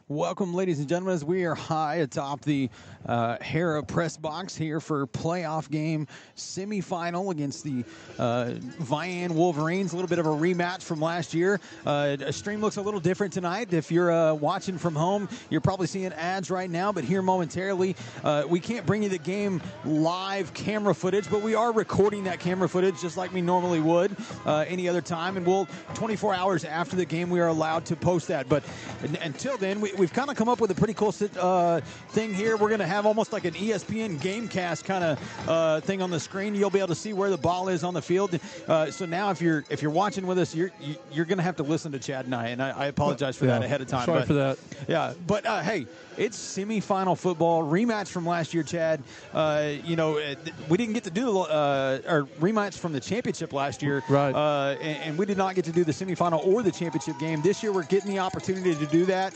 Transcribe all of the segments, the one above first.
Welcome, ladies and gentlemen, as we are high atop the Hera press box here for playoff game semifinal against the Vian Wolverines. A little bit of a rematch from last year. A stream looks a little different tonight. If you're watching from home, you're probably seeing ads right now, but here momentarily, we can't bring you the game live camera footage, but we are recording that camera footage just like we normally would any other time, and 24 hours after the game, we are allowed to post that. But until then, we've kind of come up with a pretty cool thing here. We're going to have almost like an ESPN Gamecast kind of thing on the screen. You'll be able to see where the ball is on the field. So now, if you're watching with us, you're going to have to listen to Chad and I apologize for that ahead of time. Sorry for that. Yeah, but hey, it's semifinal football rematch from last year, Chad. We didn't get to do our rematch from the championship last year, right? And we did not get to do the semifinal or the championship game. This year, we're getting the opportunity to do that.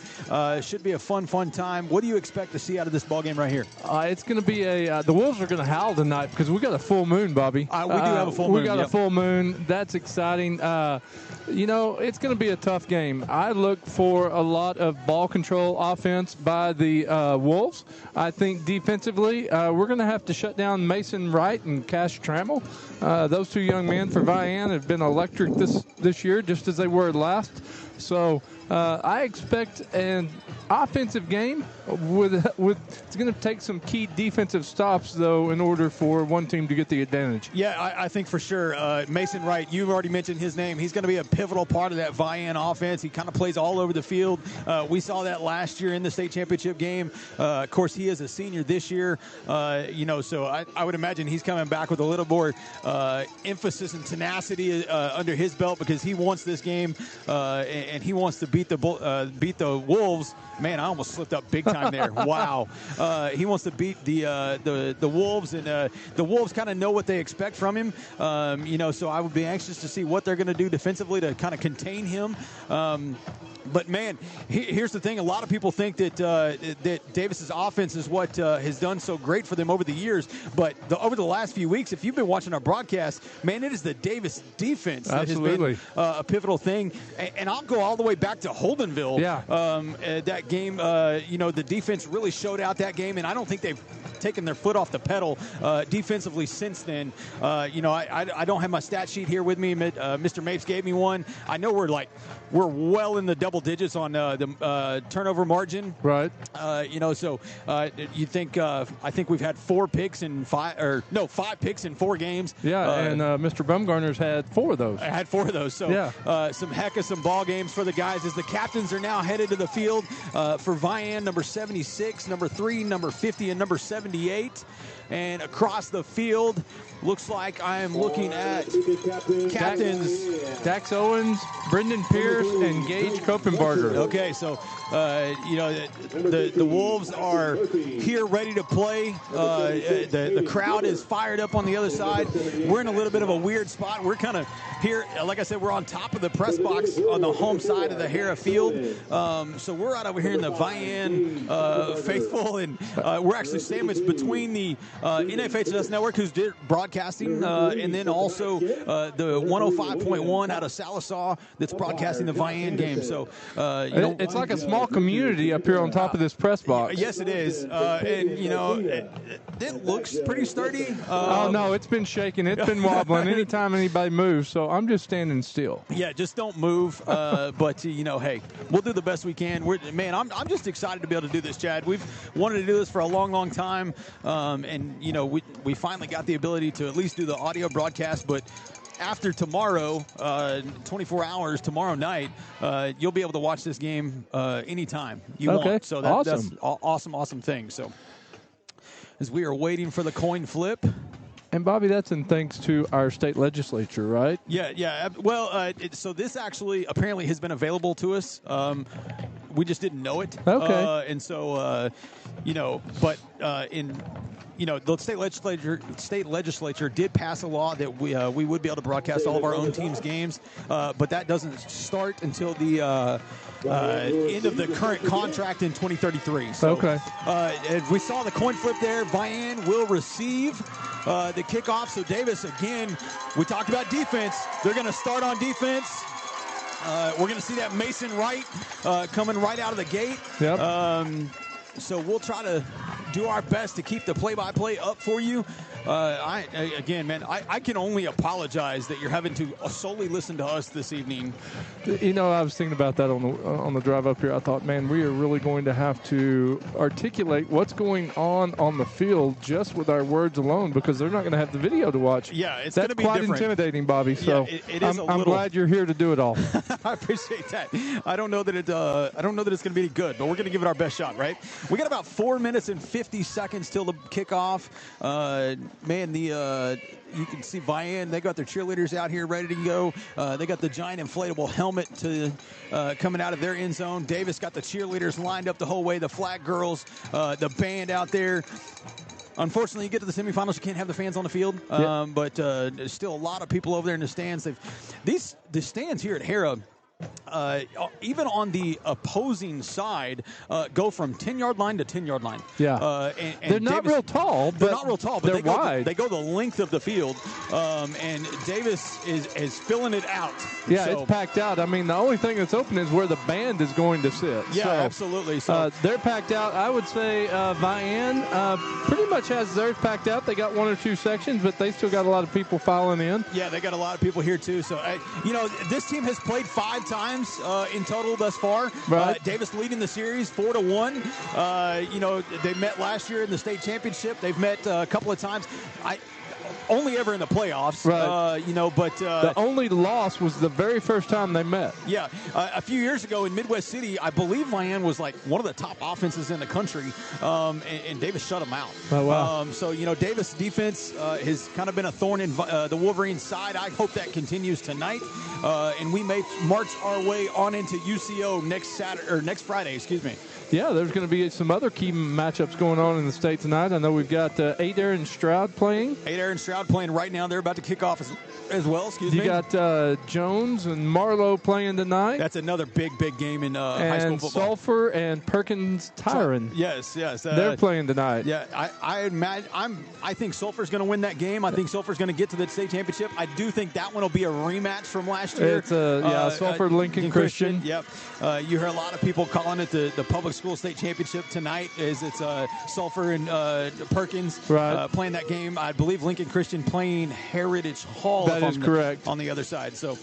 Should be a fun time. What do you expect to see out of this ball game right here? It's going to be the Wolves are going to howl tonight because we got a full moon, Bobby. We do have a full moon. We got a full moon. That's exciting. It's going to be a tough game. I look for a lot of ball control offense by the Wolves. I think defensively, we're going to have to shut down Mason Wright and Cash Trammell. Those two young men for Vian have been electric this year, just as they were last. So I expect an offensive game with it's going to take some key defensive stops, though, in order for one team to get the advantage. Yeah, I think for sure. Mason Wright, you've already mentioned his name. He's going to be a pivotal part of that Vian offense. He kind of plays all over the field. We saw that last year in the state championship game. Of course, he is a senior this year. So I would imagine he's coming back with a little more emphasis and tenacity under his belt because he wants this game and he wants to beat the Wolves. Man, I almost slipped up big time there. Wow. He wants to beat the Wolves, and the Wolves kind of know what they expect from him. So I would be anxious to see what they're going to do defensively to kind of contain him. But, man, here's the thing. A lot of people think that Davis's offense is what has done so great for them over the years. But over the last few weeks, if you've been watching our broadcast, man, it is the Davis defense that has been a pivotal thing. And I'll go all the way back to Holdenville. Yeah. That game, the defense really showed out that game, and I don't think they've taken their foot off the pedal defensively since then. I don't have my stat sheet here with me. Mr. Mapes gave me one. I know we're well in the double digits on the turnover margin. Right. You think I think we've had 5 picks in 4 games. Yeah, and Mr. Bumgarner's had 4 of those. I had 4 of those. So yeah. Some ball games for the guys as the captains are now headed to the field for Vian, number 76, number 3, number 50, and number 78. And across the field, looks like I am looking at captains. Dax Owens, Brendan Pierce, and Gage Kopenbarger. Okay, so, the Wolves are here ready to play. The crowd is fired up on the other side. We're in a little bit of a weird spot. We're kind of here, like I said, we're on top of the press box on the home side of the Hera field. So we're right over here in the Vian faithful, and we're actually sandwiched between the NFHS Network, who's broadcasting, and then also the 105.1 out of Salisaw that's broadcasting the Vian game. So it's like a small community up here on top of this press box. Yes, it is, and it looks pretty sturdy. Oh no, it's been shaking, it's been wobbling anytime anybody moves. So I'm just standing still. Yeah, just don't move. But hey, we'll do the best we can. I'm just excited to be able to do this, Chad. We've wanted to do this for a long time, and we finally got the ability to at least do the audio broadcast. But after tomorrow, 24 hours tomorrow night, you'll be able to watch this game anytime you want. So that's awesome thing. So as we are waiting for the coin flip. And, Bobby, that's in thanks to our state legislature, right? Yeah. Well, so this actually apparently has been available to us. We just didn't know it. Okay. And so, the state legislature did pass a law that we would be able to broadcast all of our own team's games, but that doesn't start until the end of the current contract in 2033. So, okay. We saw the coin flip there. Vian will receive the kickoff. So Davis, again, we talked about defense. They're going to start on defense. We're going to see that Mason Wright coming right out of the gate. Yep. So we'll try to do our best to keep the play-by-play up for you. Again, man, I can only apologize that you're having to solely listen to us this evening. You know, I was thinking about that on the drive up here. I thought, man, we are really going to have to articulate what's going on the field just with our words alone, because they're not going to have the video to watch. Yeah, it's going to be quite different. Intimidating, Bobby. So yeah, it is I'm glad you're here to do it all. I appreciate that. I don't know that it's going to be any good, but we're going to give it our best shot, right? We got about 4 minutes and 50 seconds till the kickoff. Man, you can see Vian. They got their cheerleaders out here ready to go. They got the giant inflatable helmet coming out of their end zone. Davis got the cheerleaders lined up the whole way. The flag girls, the band out there. Unfortunately, you get to the semifinals, you can't have the fans on the field. But there's still a lot of people over there in the stands. The stands here at Hera, even on the opposing side, go from 10-yard line to 10-yard line. Yeah, and they're not real tall. They're not real tall, but they're wide. They go the length of the field, and Davis is filling it out. Yeah, so, it's packed out. I mean, the only thing that's open is where the band is going to sit. Yeah, so, absolutely. So they're packed out. I would say Vian pretty much has theirs packed out. They got one or two sections, but they still got a lot of people filing in. Yeah, they got a lot of people here too. So, this team has played 5 times in total thus far. Right. Davis leading the series 4-1. They met last year in the state championship. They've met a couple of times. Only ever in the playoffs, right? But the only loss was the very first time they met. Yeah, a few years ago in Midwest City, I believe Vian was like one of the top offenses in the country, and Davis shut them out. Oh, wow. So Davis' defense has kind of been a thorn in the Wolverines' side. I hope that continues tonight, and we may march our way on into UCO next Friday. Excuse me. Yeah, there's going to be some other key matchups going on in the state tonight. I know we've got Adair and Stroud playing. Adair and Stroud playing right now. They're about to kick off as well. Excuse me. You got Jones and Marlowe playing tonight. That's another big game in high school football. And Sulphur and Perkins Tyron. Yes. They're playing tonight. Yeah, I think Sulphur's going to win that game. I think Sulphur's going to get to the state championship. I do think that one will be a rematch from last year. It's Sulphur Lincoln Christian. Yep. You hear a lot of people calling it the public school state championship tonight. It's Sulphur and Perkins playing that game. I believe Lincoln Christian playing Heritage Hall. That is correct. On the other side. So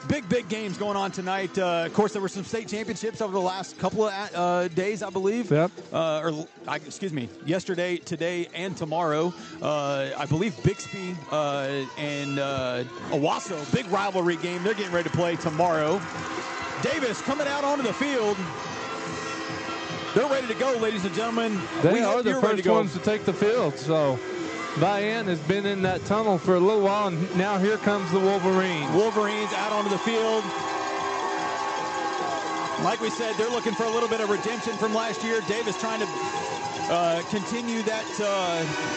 big games going on tonight. Of course, there were some state championships over the last couple of days, I believe. Yep. Yesterday, today, and tomorrow. I believe Bixby and Owasso, big rivalry game. They're getting ready to play tomorrow. Davis coming out onto the field. They're ready to go, ladies and gentlemen. They are the first ones to take the field. So Vian has been in that tunnel for a little while, and now here comes the Wolverines. Wolverines out onto the field. Like we said, they're looking for a little bit of redemption from last year. Davis trying to continue that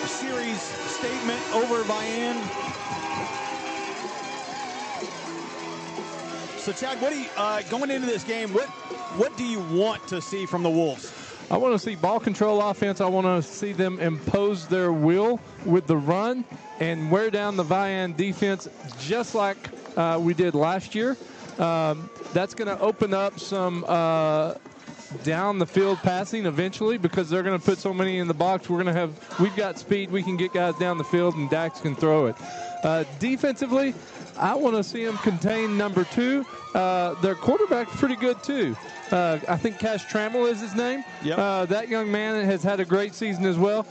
series statement over Vian. So, Chad, what do you, going into this game, what do you want to see from the Wolves? I want to see ball control offense. I want to see them impose their will with the run and wear down the Vian defense just like we did last year. That's going to open up some down the field passing eventually, because they're going to put so many in the box. We've got speed. We can get guys down the field, and Dax can throw it. Defensively, I want to see them contain number 2. Their quarterback's pretty good too. I think Cash Trammell is his name. Yep. That young man has had a great season as well.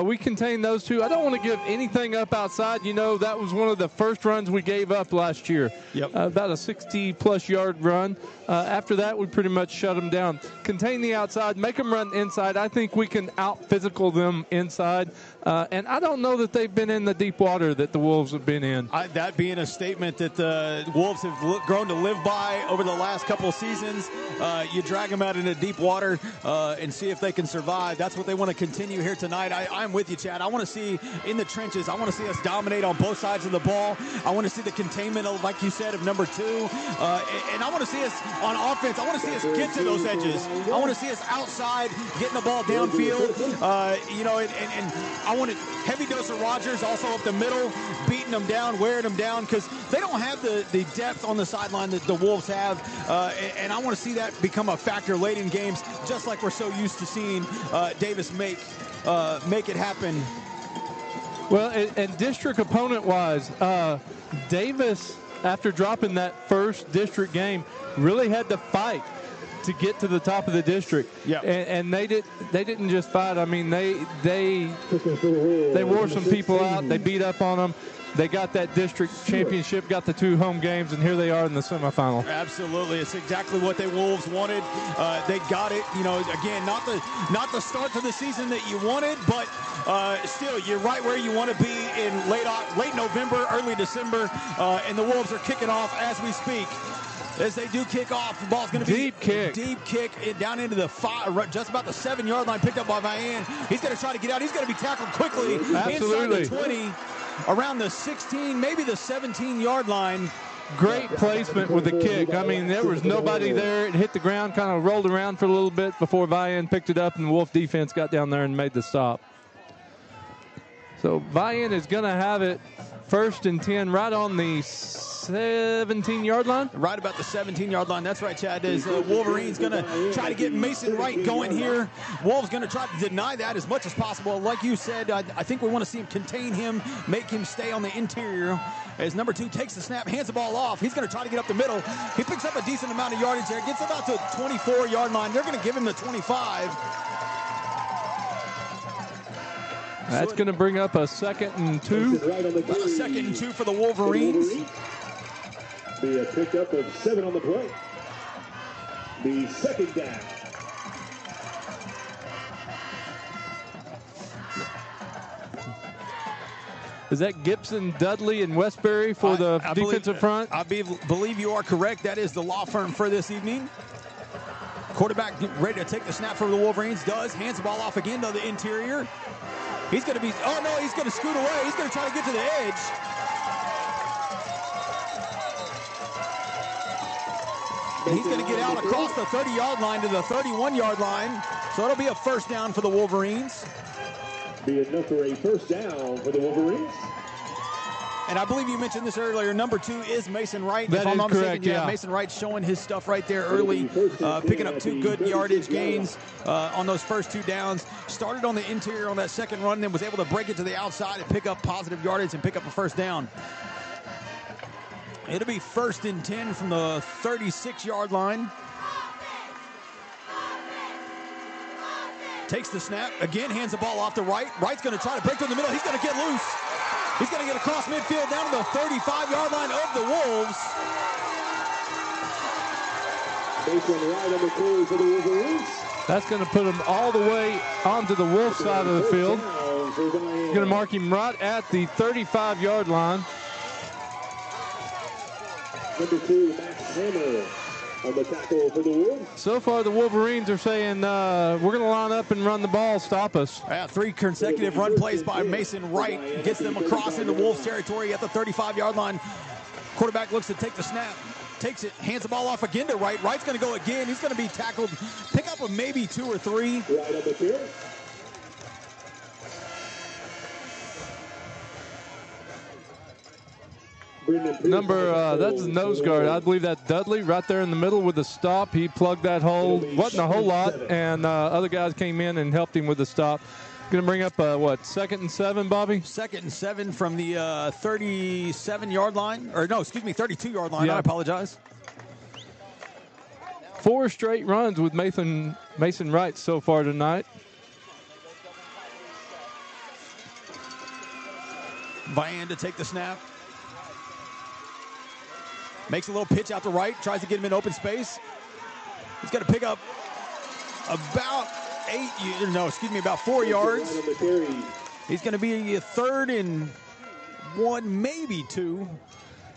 We contain those 2. I don't want to give anything up outside. That was one of the first runs we gave up last year. Yep. About a 60-plus yard run. After that, we pretty much shut them down. Contain the outside, make them run inside. I think we can out-physical them inside. And I don't know that they've been in the deep water that the Wolves have been in. That being a statement that the Wolves have grown to live by over the last couple of seasons. You drag them out into deep water and see if they can survive. That's what they want to continue here tonight. I'm with you, Chad. I want to see in the trenches. I want to see us dominate on both sides of the ball. I want to see the containment, like you said, of number 2. And I want to see us on offense. I want to see us get to those edges. I want to see us outside, getting the ball downfield. And I wanted heavy dose of Rogers also up the middle, beating them down, wearing them down, because they don't have the depth on the sideline that the Wolves have, and I want to see that become a factor late in games, just like we're so used to seeing Davis make it happen. Well, and district opponent-wise, Davis, after dropping that first district game, really had to fight to get to the top of the district. Yeah. And they didn't just fight. I mean, they wore some people out. They beat up on them. They got that district championship, got the 2 home games, and here they are in the semifinal. Absolutely. It's exactly what the Wolves wanted. They got it. You know, again, not the start to the season that you wanted, but still, you're right where you want to be in late November, early December, and the Wolves are kicking off as we speak. As they do kick off, the ball's going to be deep kick down into the 5, just about the 7-yard line, picked up by Vian. He's going to try to get out. He's going to be tackled quickly. Absolutely. Inside the 20, around the 16, maybe the 17-yard line. Great placement with the kick. I mean, there was nobody there. It hit the ground, kind of rolled around for a little bit before Vian picked it up, and the Wolf defense got down there and made the stop. So Vian is going to have it 1st and 10 right on the 17-yard line? Right about the 17-yard line. That's right, Chad. Is Wolverine's going to try to get Mason Wright going here. Wolves going to try to deny that as much as possible. Like you said, I think we want to see him contain him, make him stay on the interior. As number 2 takes the snap, hands the ball off. He's going to try to get up the middle. He picks up a decent amount of yardage there. Gets about to the 24-yard line. They're going to give him the 25. That's going to bring up a 2nd and 2. About a 2nd and 2 for the Wolverines. Be a pickup of 7 on the play. The 2nd down. Is that Gibson, Dudley, and Westbury for the defensive front? I believe you are correct. That is the law firm for this evening. Quarterback ready to take the snap for the Wolverines. Hands the ball off again to the interior. He's going to be, oh no, he's going to scoot away. He's going to try to get to the edge. He's going to get out across the 30-yard line to the 31-yard line. So it'll be a 1st down for the Wolverines. Be enough for a 1st down for the Wolverines. And I believe you mentioned this earlier. Number 2 is Mason Wright. That is correct, yeah. Mason Wright showing his stuff right there early, picking up 2 good yardage gains on those first 2 downs. Started on the interior on that 2nd run, then was able to break it to the outside and pick up positive yardage and pick up a 1st down. It'll be 1st and 10 from the 36-yard line. Takes the snap. Again, hands the ball off to Wright. Wright's going to try to break through the middle. He's going to get loose. He's going to get across midfield down to the 35-yard line of the Wolves. Mason Wright on the carry for the Wolverines. That's going to put him all the way onto the Wolf side of the field. He's going to mark him right at the 35-yard line. Number 2, Max Hammer on the tackle for the Wolves. So far, the Wolverines are saying, we're going to line up and run the ball, stop us. 3 consecutive run plays by Mason Wright. Gets them across into Wolves territory at the 35-yard line. Quarterback looks to take the snap. Takes it, hands the ball off again to Wright. Wright's going to go again. He's going to be tackled. Pick up a maybe 2 or 3. Right on the field. That's the nose guard. I believe that's Dudley right there in the middle with the stop. He plugged that hole. Wasn't a whole lot, and other guys came in and helped him with the stop. Going to bring up, 2nd and 7, Bobby? 2nd and 7 from the 37-yard line. Or, no, excuse me, 32-yard line. Yeah. I apologize. 4 straight runs with Mason Wright so far tonight. Vian to take the snap. Makes a little pitch out to right. Tries to get him in open space. He's going to pick up about 4 yards. He's going to be a 3rd and 1, maybe 2.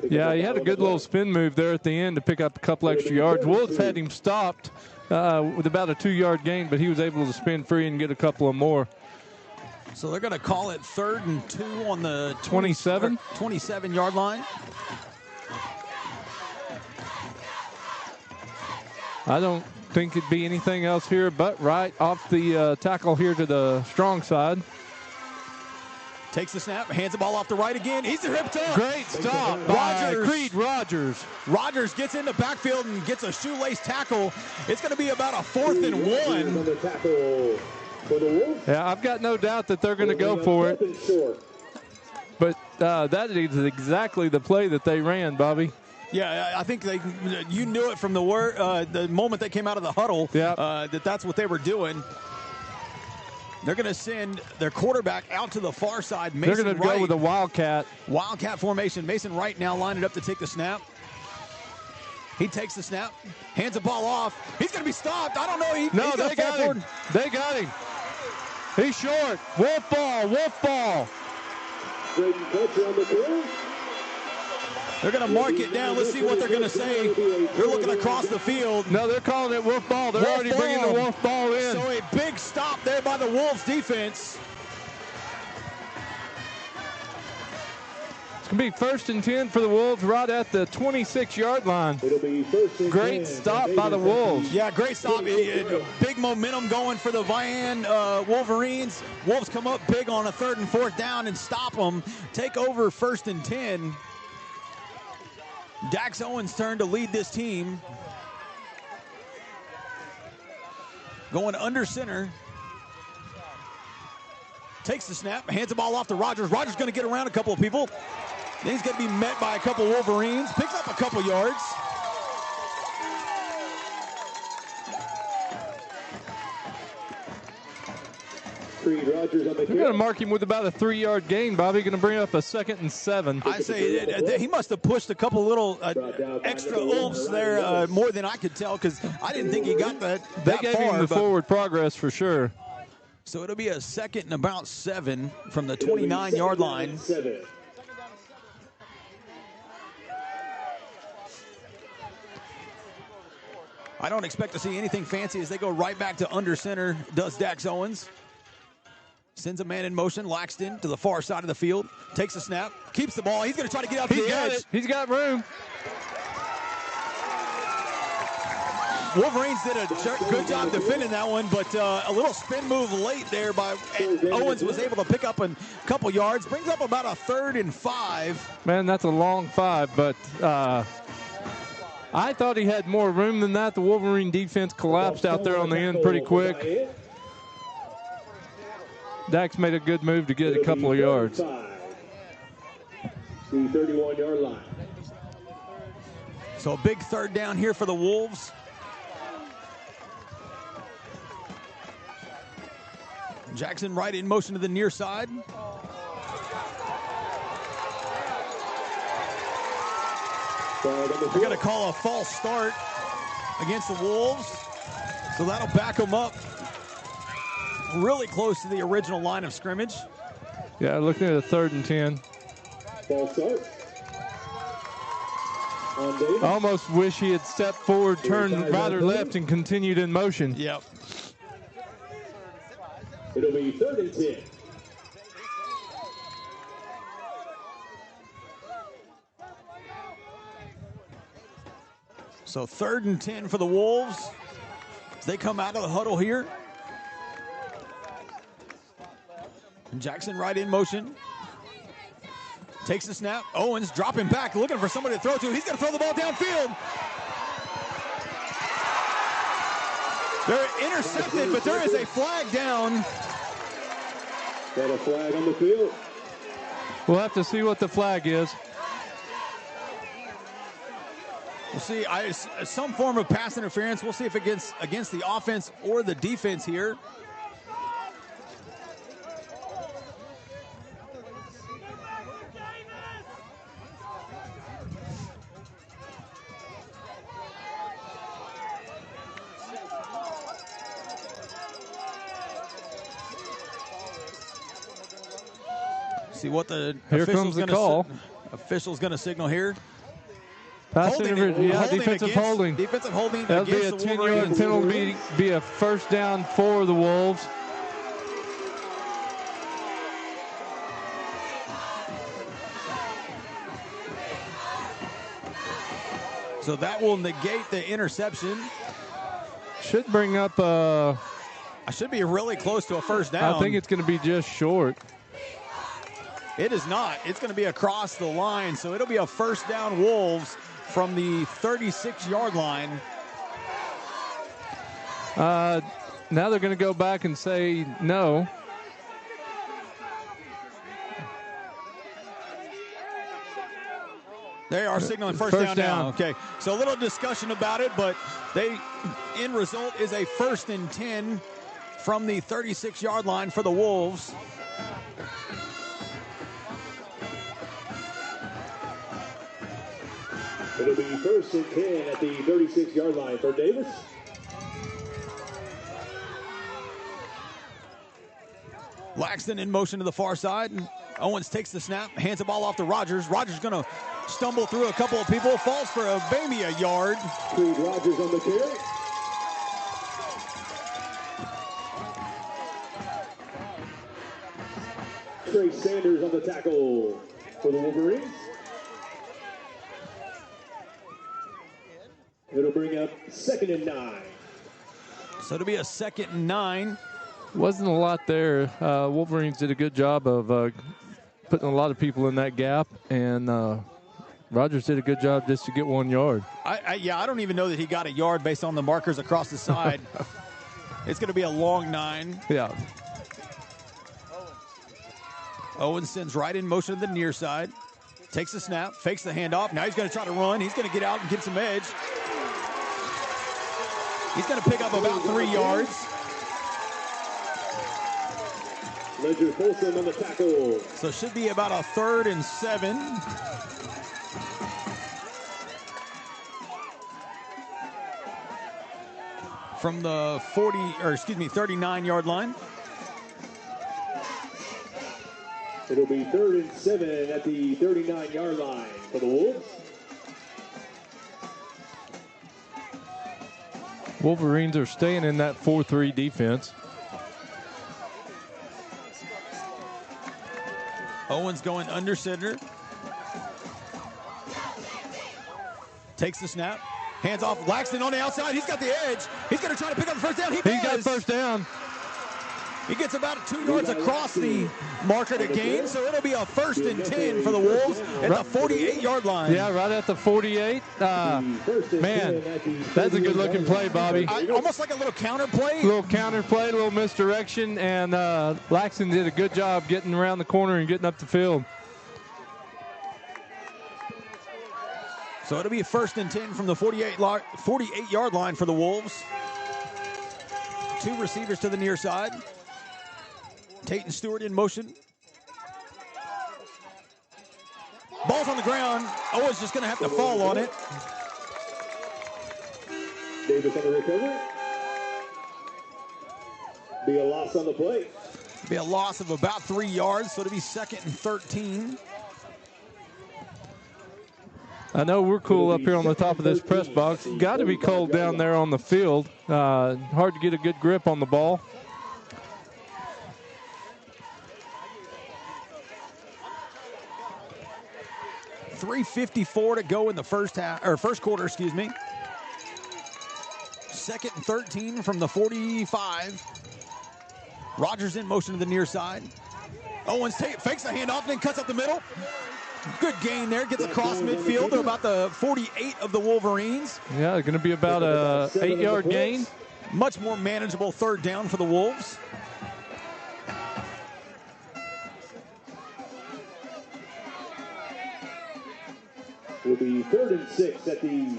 Yeah, he had a good little spin move there at the end to pick up a couple extra yards. Wolves had him stopped with about a 2-yard gain, but he was able to spin free and get a couple of more. So they're going to call it 3rd and 2 on the 27-yard line. I don't think it'd be anything else here but right off the tackle here to the strong side. Takes the snap, hands the ball off the right again. He's ripped up. Great stop by Creed Rogers. Rogers gets in the backfield and gets a shoelace tackle. It's going to be about a 4th and 1. Yeah, I've got no doubt that they're going to go for it. But that is exactly the play that they ran, Bobby. Yeah, I think you knew it from the moment they came out of the huddle. Yeah. That's what they were doing. They're going to send their quarterback out to the far side. Mason They're going to go with a Wildcat. Wildcat formation. Mason Wright now lined up to take the snap. He takes the snap, hands the ball off. He's going to be stopped. I don't know. They got him. They got him. He's short. Wolf ball. They're going to mark it down. Let's see what they're going to say. They're looking across the field. No, they're calling it wolf ball. They're already bringing the wolf ball in. So a big stop there by the Wolves defense. It's going to be 1st and 10 for the Wolves right at the 26-yard line. Great stop by the Wolves. Yeah, great stop. Big momentum going for the Vian Wolverines. Wolves come up big on a 3rd and 4th down and stop them. Take over 1st and 10. Dax Owens' turn to lead this team. Going under center. Takes the snap, hands the ball off to Rogers. Rogers going to get around a couple of people. Then he's going to be met by a couple of Wolverines. Picks up a couple yards. Creed Rogers on the They're going to mark him with about a 3-yard gain, Bobby. Going to bring up a 2nd and 7. I say he must have pushed a couple little extra oomph there, more than I could tell, because I didn't think he got that They gave far, him the forward progress for sure. So it'll be a 2nd and about 7 from the 29-yard line. I don't expect to see anything fancy as they go right back to under center, does Dax Owens. Sends a man in motion, Laxton, to the far side of the field. Takes a snap, keeps the ball. He's going to try to get out to the edge. He's got room. Wolverines did a good job defending that one, but a little spin move late there by Owens was able to pick up a couple yards. Brings up about a 3rd and 5. Man, that's a long 5, but I thought he had more room than that. The Wolverine defense collapsed out there on the end pretty quick. Dax made a good move to get a couple of yards. The 31-yard line. So a big 3rd down here for the Wolves. Jackson Wright in motion to the near side. They're going to call a false start against the Wolves. So that'll back them up really close to the original line of scrimmage. Yeah, looking at a 3rd and 10. False start. I almost wish he had stepped forward, turned right or left, and continued in motion. Yep. It'll be 3rd and 10. So 3rd and 10 for the Wolves as they come out of the huddle here. Jackson Wright in motion. Takes the snap. Owens dropping back, looking for somebody to throw to. He's going to throw the ball downfield. They're intercepted, but there is a flag down. Got a flag on the field. We'll have to see what the flag is. We'll see some form of pass interference. We'll see if it's against the offense or the defense here. See what the official's going to signal here. Pass defensive holding. Defensive holding. That'll be a 10-yard penalty, be a 1st down for the Wolves. So that will negate the interception. Should bring up I should be really close to a 1st down. I think it's going to be just short. It is not. It's going to be across the line, so it'll be a first down Wolves from the 36-yard line. Now they're going to go back and say no. They are signaling first down now. Okay, so a little discussion about it, but end result is a 1st and 10 from the 36-yard line for the Wolves. It'll be 1st and 10 at the 36-yard line for Davis. Laxton in motion to the far side. And Owens takes the snap, hands the ball off to Rogers. Rogers going to stumble through a couple of people, falls for maybe a yard. Creed Rogers on the carry. Trey Sanders on the tackle for the Wolverines. It'll bring up 2nd and 9. So it'll be a 2nd and 9. Wasn't a lot there. Wolverines did a good job of putting a lot of people in that gap, and Rogers did a good job just to get 1 yard. I don't even know that he got a yard based on the markers across the side. It's going to be a long 9. Yeah. Owens sends right in motion to the near side. Takes the snap, fakes the handoff. Now he's going to try to run. He's going to get out and get some edge. He's going to pick up about 3 yards. Ledger Folsom on the tackle. So it should be about a 3rd and 7. From the 39-yard line. It'll be 3rd and 7 at the 39-yard line for the Wolves. Wolverines are staying in that 4-3 defense. Owens going under center. Takes the snap. Hands off. Laxton on the outside. He's got the edge. He's going to try to pick up the first down. He got first down. He gets about 2 yards across the marker to gain, so it'll be a 1st and 10 for the Wolves at the 48-yard line. Yeah, right at the 48. Man, that's a good-looking play, Bobby. Almost like a little counter play. A little counter play, a little misdirection, and Laxton did a good job getting around the corner and getting up the field. So it'll be a 1st and 10 from the 48-yard line for the Wolves. 2 receivers to the near side. Tayton Stewart in motion. Ball's on the ground. Owens just going to have to fall on it. Davis on the recovery. Be a loss on the play. Be a loss of about 3 yards, so it'll be 2nd and 13. I know we're cool up here on the top of this press box. Got to be cold down there on the field. Hard to get a good grip on the ball. .354 to go in the first quarter, excuse me. 2nd and 13 from the 45. Rogers in motion to the near side. Owens fakes the handoff and then cuts up the middle. Good gain there. Gets across midfield to about the 48 of the Wolverines. Yeah, going to be about a 8-yard gain. Much more manageable 3rd down for the Wolves. Will be 3rd and 6 at the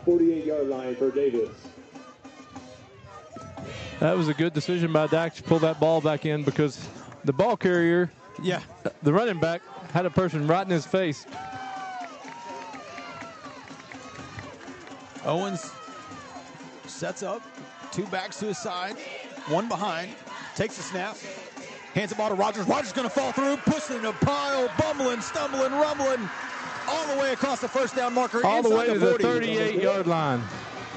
48-yard line for Davis. That was a good decision by Dak to pull that ball back in because the ball carrier, the running back, had a person right in his face. Owens sets up. 2 backs to his side. 1 behind. Takes the snap. Hands the ball to Rogers. Rogers going to fall through. Pushing a pile. Bumbling, stumbling, rumbling. All the way across the first down marker. All the way to the 38-yard line.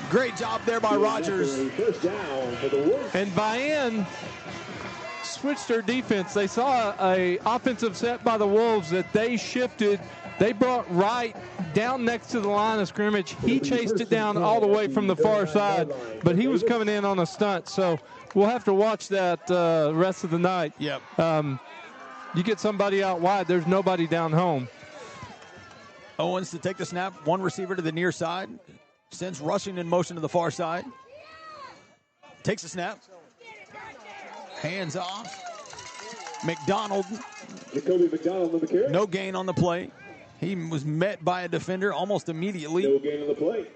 Great job there by Rogers. First down for the Wolves. And Vian switched their defense. They saw a offensive set by the Wolves that they shifted. They brought right down next to the line of scrimmage. He chased it down all the way from the far side, but he was coming in on a stunt. So we'll have to watch that rest of the night. Yep. you get somebody out wide, there's nobody down home. Owens to take the snap. One receiver to the near side. Sends rushing in motion to the far side. Takes the snap. Hands off. McDonald. Jacoby McDonald on the carry. No gain on the play. He was met by a defender almost immediately. No gain on the play.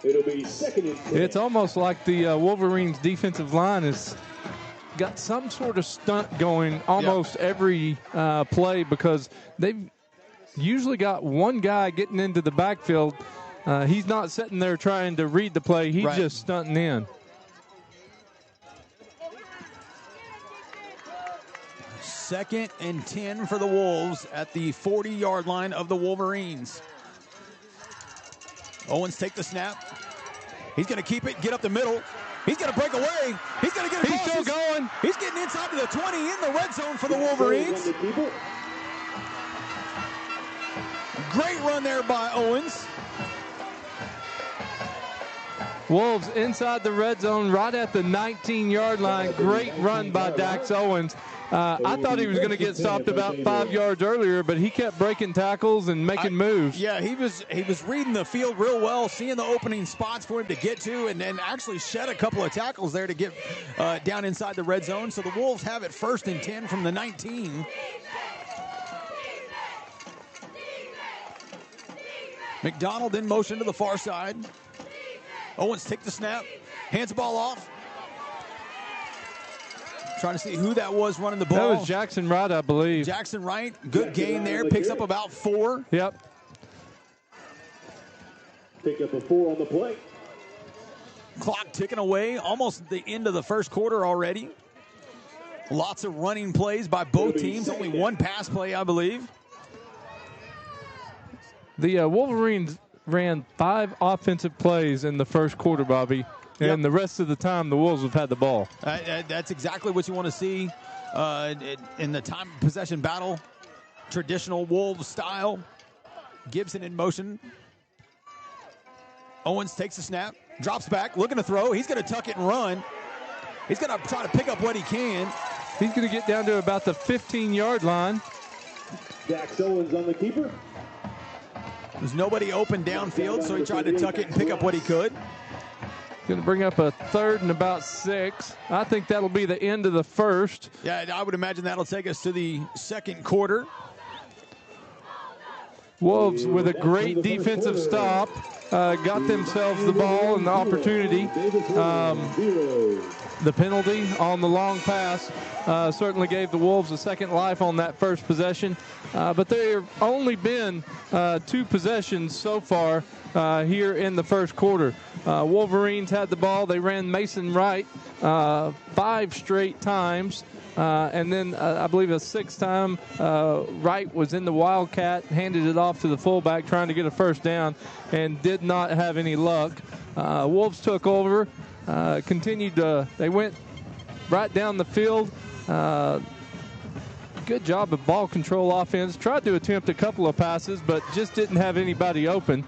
It'll be 2nd and 10. It's almost like the Wolverines' defensive line has got some sort of stunt going almost every play, because they've usually got one guy getting into the backfield. He's not sitting there trying to read the play. He's just stunting in. Second and 10 for the Wolves at the 40-yard line of the Wolverines. Owens take the snap. He's going to keep it, get up the middle. He's going to break away. He's going to get it. He's still going. He's getting inside to the 20 in the red zone for the Wolverines. Great run there by Owens. Wolves inside the red zone right at the 19-yard line. Great run by Dax Owens. I thought he was going to get stopped about 5 yards earlier, but he kept breaking tackles and making moves. Yeah, he was reading the field real well, seeing the opening spots for him to get to, and then actually shed a couple of tackles there to get down inside the red zone. So the Wolves have it 1st and 10 from the 19. McDonald in motion to the far side. Owens take the snap, hands the ball off. Trying to see who that was running the ball. That was Jackson Wright, I believe. Jackson Wright, good gain there, picks up about 4. Yep. Pick up a 4 on the play. Clock ticking away, almost the end of the first quarter already. Lots of running plays by both teams, only one pass play, I believe. The Wolverines ran 5 offensive plays in the first quarter, Bobby. And the rest of the time, the Wolves have had the ball. That's exactly what you want to see in the time possession battle. Traditional Wolves style. Gibson in motion. Owens takes the snap, drops back, looking to throw. He's going to tuck it and run. He's going to try to pick up what he can. He's going to get down to about the 15-yard line. Dax Owens on the keeper. There's nobody open downfield, so he tried to tuck it and pick up what he could. Going to bring up a 3rd and about 6. I think that'll be the end of the first. Yeah, I would imagine that'll take us to the second quarter. Wolves with a great defensive stop. Got themselves the ball and the opportunity. The penalty on the long pass certainly gave the Wolves a second life on that first possession. But there have only been 2 possessions so far here in the first quarter. Wolverines had the ball. They ran Mason Wright 5 straight times. And then I believe a 6th time, Wright was in the Wildcat, handed it off to the fullback trying to get a first down and did not have any luck. Wolves took over, they went right down the field. Good job of ball control offense. Tried to attempt a couple of passes, but just didn't have anybody open.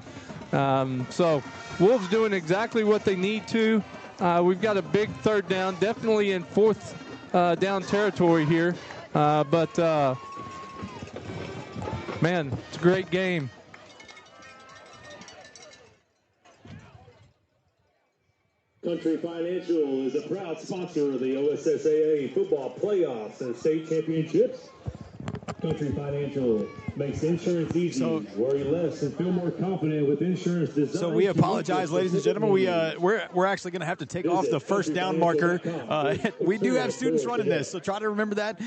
So Wolves doing exactly what they need to. We've got a big 3rd down, definitely in 4th down territory here. But man, it's a great game. Country Financial is a proud sponsor of the OSSAA football playoffs and state championships. Country Financial makes insurance easy, worry less, and feel more confident with insurance design. So we apologize, ladies and gentlemen. We're actually going to have to take off the first down marker. We do have students running this, so try to remember that.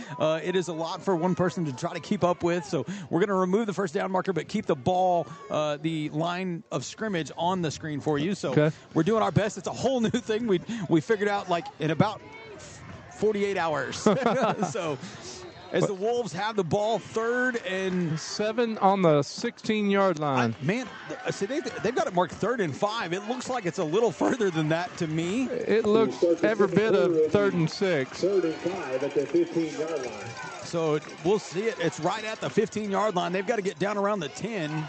It is a lot for one person to try to keep up with. So we're going to remove the first down marker, but keep the ball, the line of scrimmage on the screen for you. So we're doing our best. It's a whole new thing. We figured out like in about 48 hours. So. As the Wolves have the ball 3rd and 7 on the 16-yard line. See, they've got it marked 3rd and 5. It looks like it's a little further than that to me. It looks every bit of 3rd and 6. 3rd and 5 at the 15-yard line. So we'll see it. It's right at the 15-yard line. They've got to get down around the 10.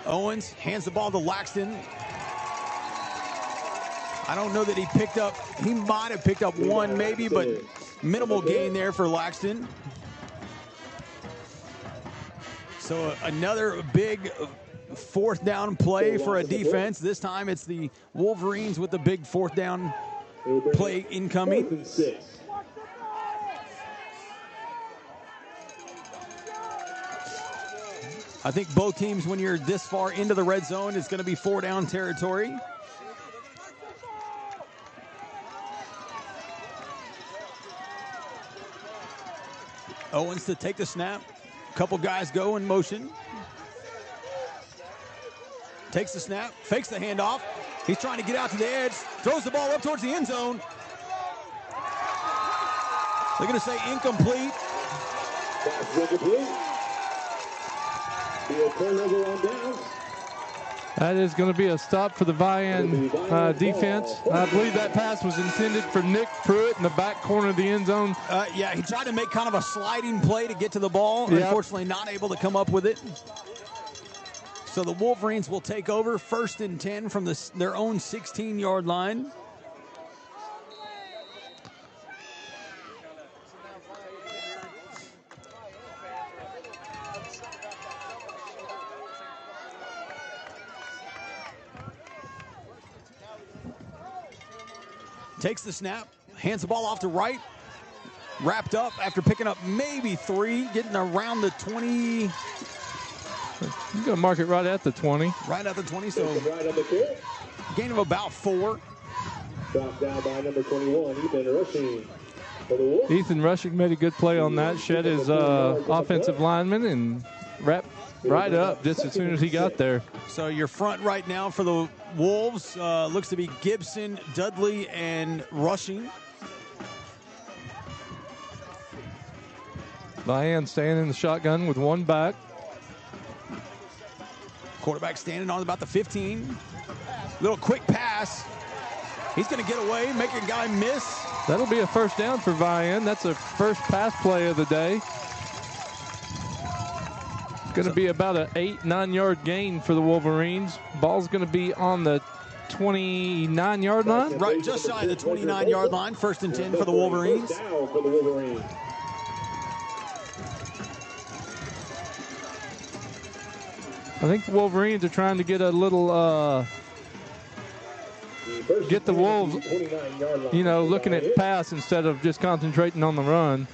Owens hands the ball to Laxton. I don't know that he might have picked up one maybe, but minimal gain there for Laxton. So another big fourth down play for a defense. This time it's the Wolverines with the big fourth down play incoming. I think both teams, when you're this far into the red zone, it's going to be 4 down territory. Owens to take the snap. A couple guys go in motion. Takes the snap, fakes the handoff. He's trying to get out to the edge, throws the ball up towards the end zone. They're going to say incomplete. That's incomplete. Be a turnover on downs. That is going to be a stop for the Vian defense. I believe that pass was intended for Nick Pruitt in the back corner of the end zone. Yeah, he tried to make kind of a sliding play to get to the ball. Yep. Unfortunately, not able to come up with it. So the Wolverines will take over 1st and 10 from their own 16-yard line. Takes the snap, hands the ball off to right, wrapped up after picking up maybe 3, getting around the 20. You're going to mark it right at the 20. Right at the 20, so gain of about 4. Dropped down by number 21, Ethan Rushing. For the Wolves. Ethan Rushing made a good play on that, shed his offensive lineman and wrapped right up just as soon as he got there. So your front right now for the Wolves looks to be Gibson, Dudley, and Rushing. Vian staying in the shotgun with one back. Quarterback standing on about the 15. Little quick pass. He's going to get away, make a guy miss. That'll be a first down for Vian. That's a first pass play of the day. Going to be about an 8-9 yard gain for the Wolverines. Ball's going to be on the 29-yard line. Right, just shy of the 29-yard line. 1st and 10 for the Wolverines. I think the Wolverines are trying to get a little, get the Wolves, looking at pass instead of just concentrating on the run.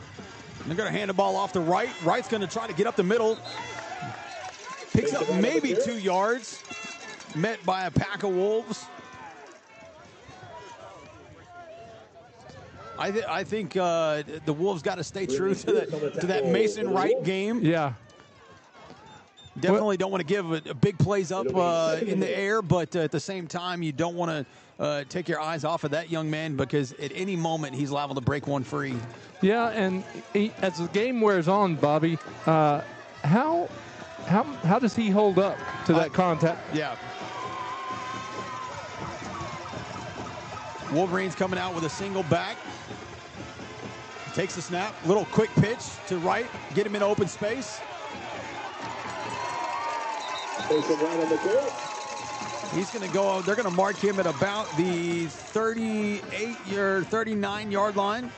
They're going to hand the ball off to Wright. Wright's going to try to get up the middle. Picks up maybe 2 yards. Met by a pack of Wolves. I think the Wolves got to stay true to that Mason Wright game. Yeah. Definitely don't want to give a big plays up in the air, but at the same time, you don't want to take your eyes off of that young man because at any moment he's liable to break one free. Yeah, and as the game wears on, Bobby, how does he hold up to that contact? Yeah. Wolverines coming out with a single back. Takes the snap. Little quick pitch to Wright. Get him in open space. He's going to go. They're going to mark him at about the 39-yard line.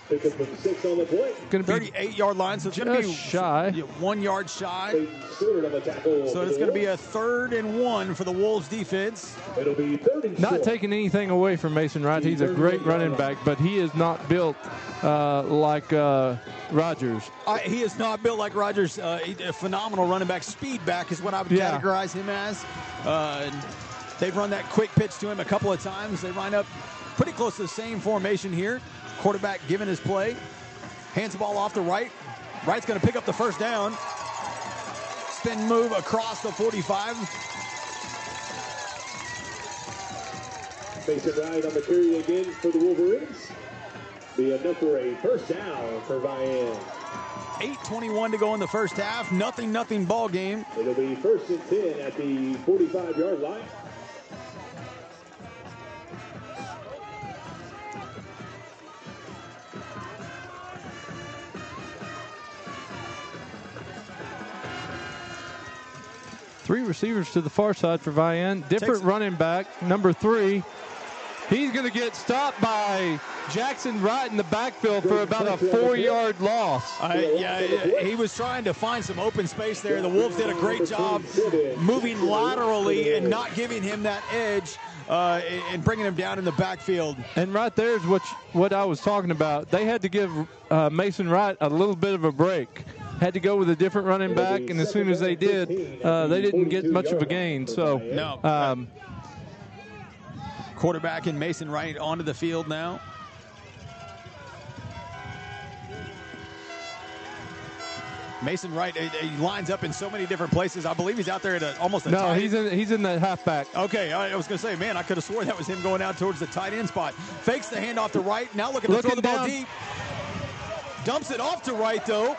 Pick up from 6 on the play. Going to be 38-yard line, so it's going to be shy. 1 yard shy. So it's going to be a 3rd and 1 for the Wolves defense. It'll be 3rd and not taking anything away from Mason Wright. He's a great running back, but he is not built like Rodgers. He is not built like Rodgers. A phenomenal running back. Speed back is what I would categorize him as. They've run that quick pitch to him a couple of times. They line up pretty close to the same formation here. Quarterback giving his play. Hands the ball off to Wright. Wright's going to pick up the first down. Spin move across the 45. Mason Wright on the carry again for the Wolverines. Be enough for a first down for Vian. 8:21 to go in the first half. Nothing ball game. It'll be 1st and 10 at the 45-yard line. Three receivers to the far side for Vian. Different running back, number 3. He's going to get stopped by Jackson Wright in the backfield for about a 4-yard loss. He was trying to find some open space there. The Wolves did a great job moving laterally and not giving him that edge and bringing him down in the backfield. And right there is what I was talking about. They had to give Mason Wright a little bit of a break. Had to go with a different running back, and as soon as they did, they didn't get much of a gain. So, no. Quarterback and Mason Wright onto the field now. Mason Wright, he lines up in so many different places. I believe he's out there at almost a tight end. No, he's in the halfback. Okay, I was going to say, man, I could have sworn that was him going out towards the tight end spot. Fakes the handoff to Wright. Now looking to throw the ball deep. Dumps it off to Wright, though.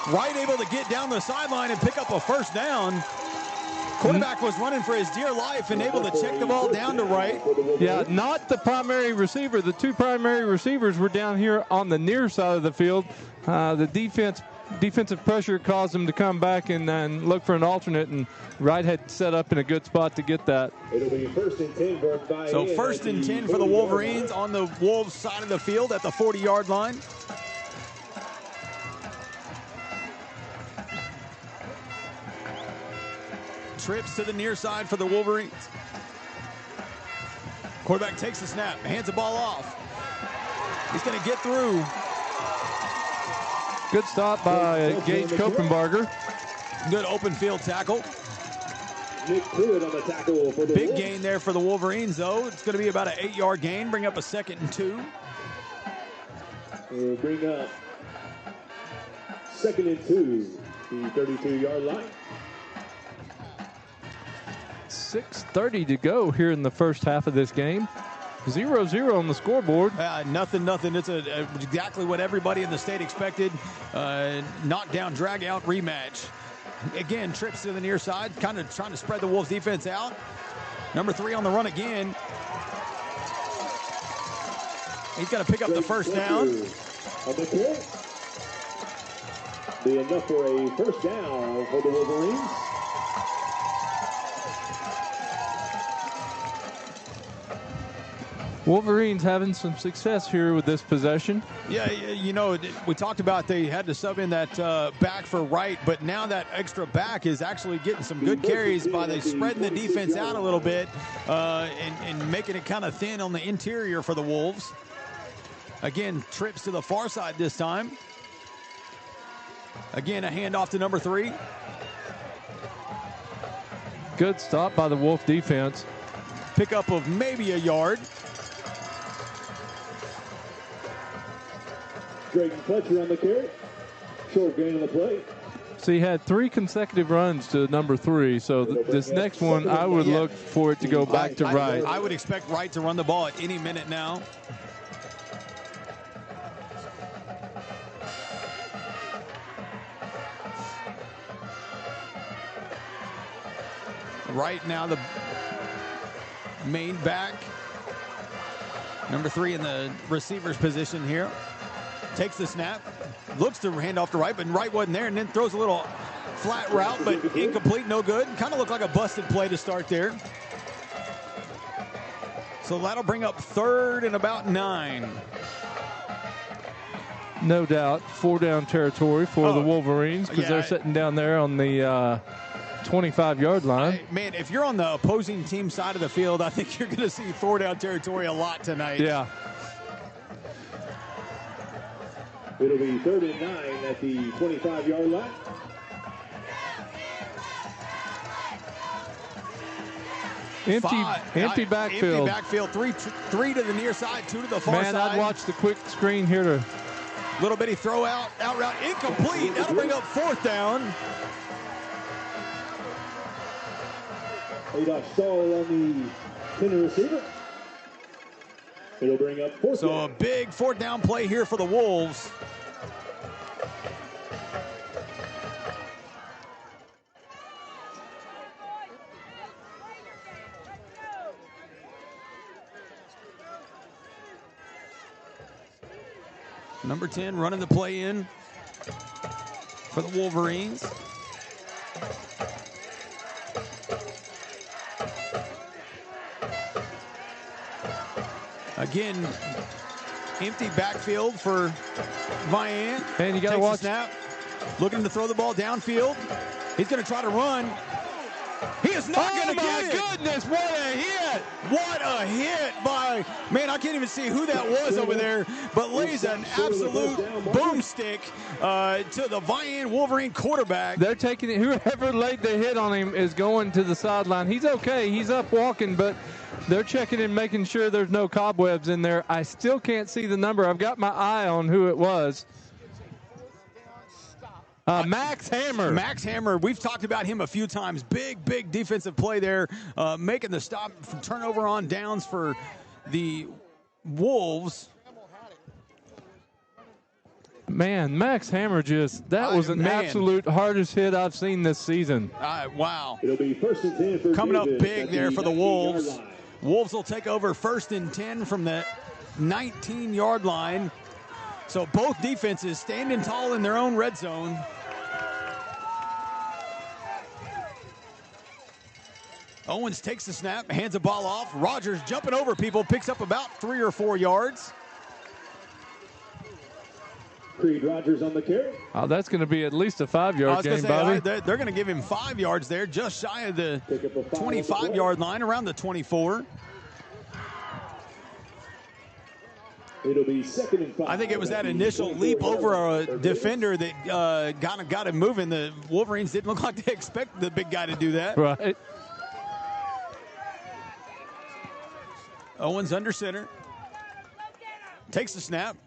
Wright able to get down the sideline and pick up a first down. Quarterback was running for his dear life and able to check the ball down to Wright. Yeah, not the primary receiver. The two primary receivers were down here on the near side of the field. The defensive pressure caused them to come back and look for an alternate, and Wright had set up in a good spot to get that. It'll be 1st and 10 for Vian. So 1st and 10 for the Wolverines on the Wolves side of the field at the 40-yard line. Trips to the near side for the Wolverines. Quarterback takes the snap, hands the ball off. He's going to get through. Good stop by Gage Kopenbarger. Good open field tackle. Nick Pruitt on the tackle for the Big Wolves. gain there for the Wolverines, though. It's going to be about an 8-yard gain, bring up a 2nd and 2. We'll bring up 2nd and 2, the 32-yard line. 6:30 to go here in the first half of this game. 0-0 on the scoreboard. Nothing. It's exactly what everybody in the state expected. Knockdown, drag-out rematch. Again, trips to the near side, kind of trying to spread the Wolves defense out. Number 3 on the run again. He's got to pick up the first down. Be enough for a first down for the Wolverines. Wolverines having some success here with this possession. Yeah, you know, we talked about they had to sub in that back for Wright, but now that extra back is actually getting some good carries by they spreading the defense out a little bit and making it kind of thin on the interior for the Wolves. Again, trips to the far side this time. Again, a handoff to number 3. Good stop by the Wolf defense. Pickup of maybe a yard. Drayton Fletcher on the carry. Short gain on the play. So he had 3 consecutive runs to number 3. So this next one, I would look for it to go back to Wright. I would expect Wright to run the ball at any minute now. Right now, the main back. Number 3 in the receiver's position here. Takes the snap. Looks to hand off to Wright, but Wright wasn't there, and then throws a little flat route, but incomplete, no good. Kind of looked like a busted play to start there. So that'll bring up 3rd and about 9. No doubt, 4-down territory for the Wolverines because they're sitting down there on the 25-yard line. Man, if you're on the opposing team side of the field, I think you're going to see 4-down territory a lot tonight. Yeah. It'll be 3rd and 9 at the 25-yard line. Empty backfield. Empty backfield. Three to the near side, 2 to the far side. Man, I'd watch the quick screen here to. Little bitty throw out route, incomplete. That'll bring up 4th down. Adolph Stahl on the 10 receiver. It'll bring up 4th So down. a big 4th down play here for the Wolves. Number 10 running the play in for the Wolverines. Again, empty backfield for Vian. And you got to watch. Snap. Looking to throw the ball downfield. He's going to try to run. He is not going to get it. Oh, my goodness. What a hit. What a hit by, man, I can't even see who that was over there, but lays an absolute boomstick to the Vian Wolverine quarterback. They're taking it. Whoever laid the hit on him is going to the sideline. He's okay. He's up walking, but they're checking and making sure there's no cobwebs in there. I still can't see the number. I've got my eye on who it was. Max Hammer. Max Hammer, we've talked about him a few times. Big defensive play there, making the stop from turnover on downs for the Wolves. Man, Max Hammer that was an absolute hardest hit I've seen this season. Wow. It'll be 1st and 10 for coming up Davis big there for the Wolves. line. Wolves will take over 1st and 10 from the 19-yard line. So both defenses standing tall in their own red zone. Owens takes the snap, hands the ball off. Rogers jumping over people, picks up about 3 or 4 yards. Creed Rogers on the carry. Oh, that's going to be at least a 5-yard gain, Bobby. They're going to give him 5 yards there, just shy of the 25-yard line, around the 24. It'll be 2nd and 5. I think it was that initial leap over a defender that got him moving. The Wolverines didn't look like they expected the big guy to do that. Right. Owens under center. Takes the snap.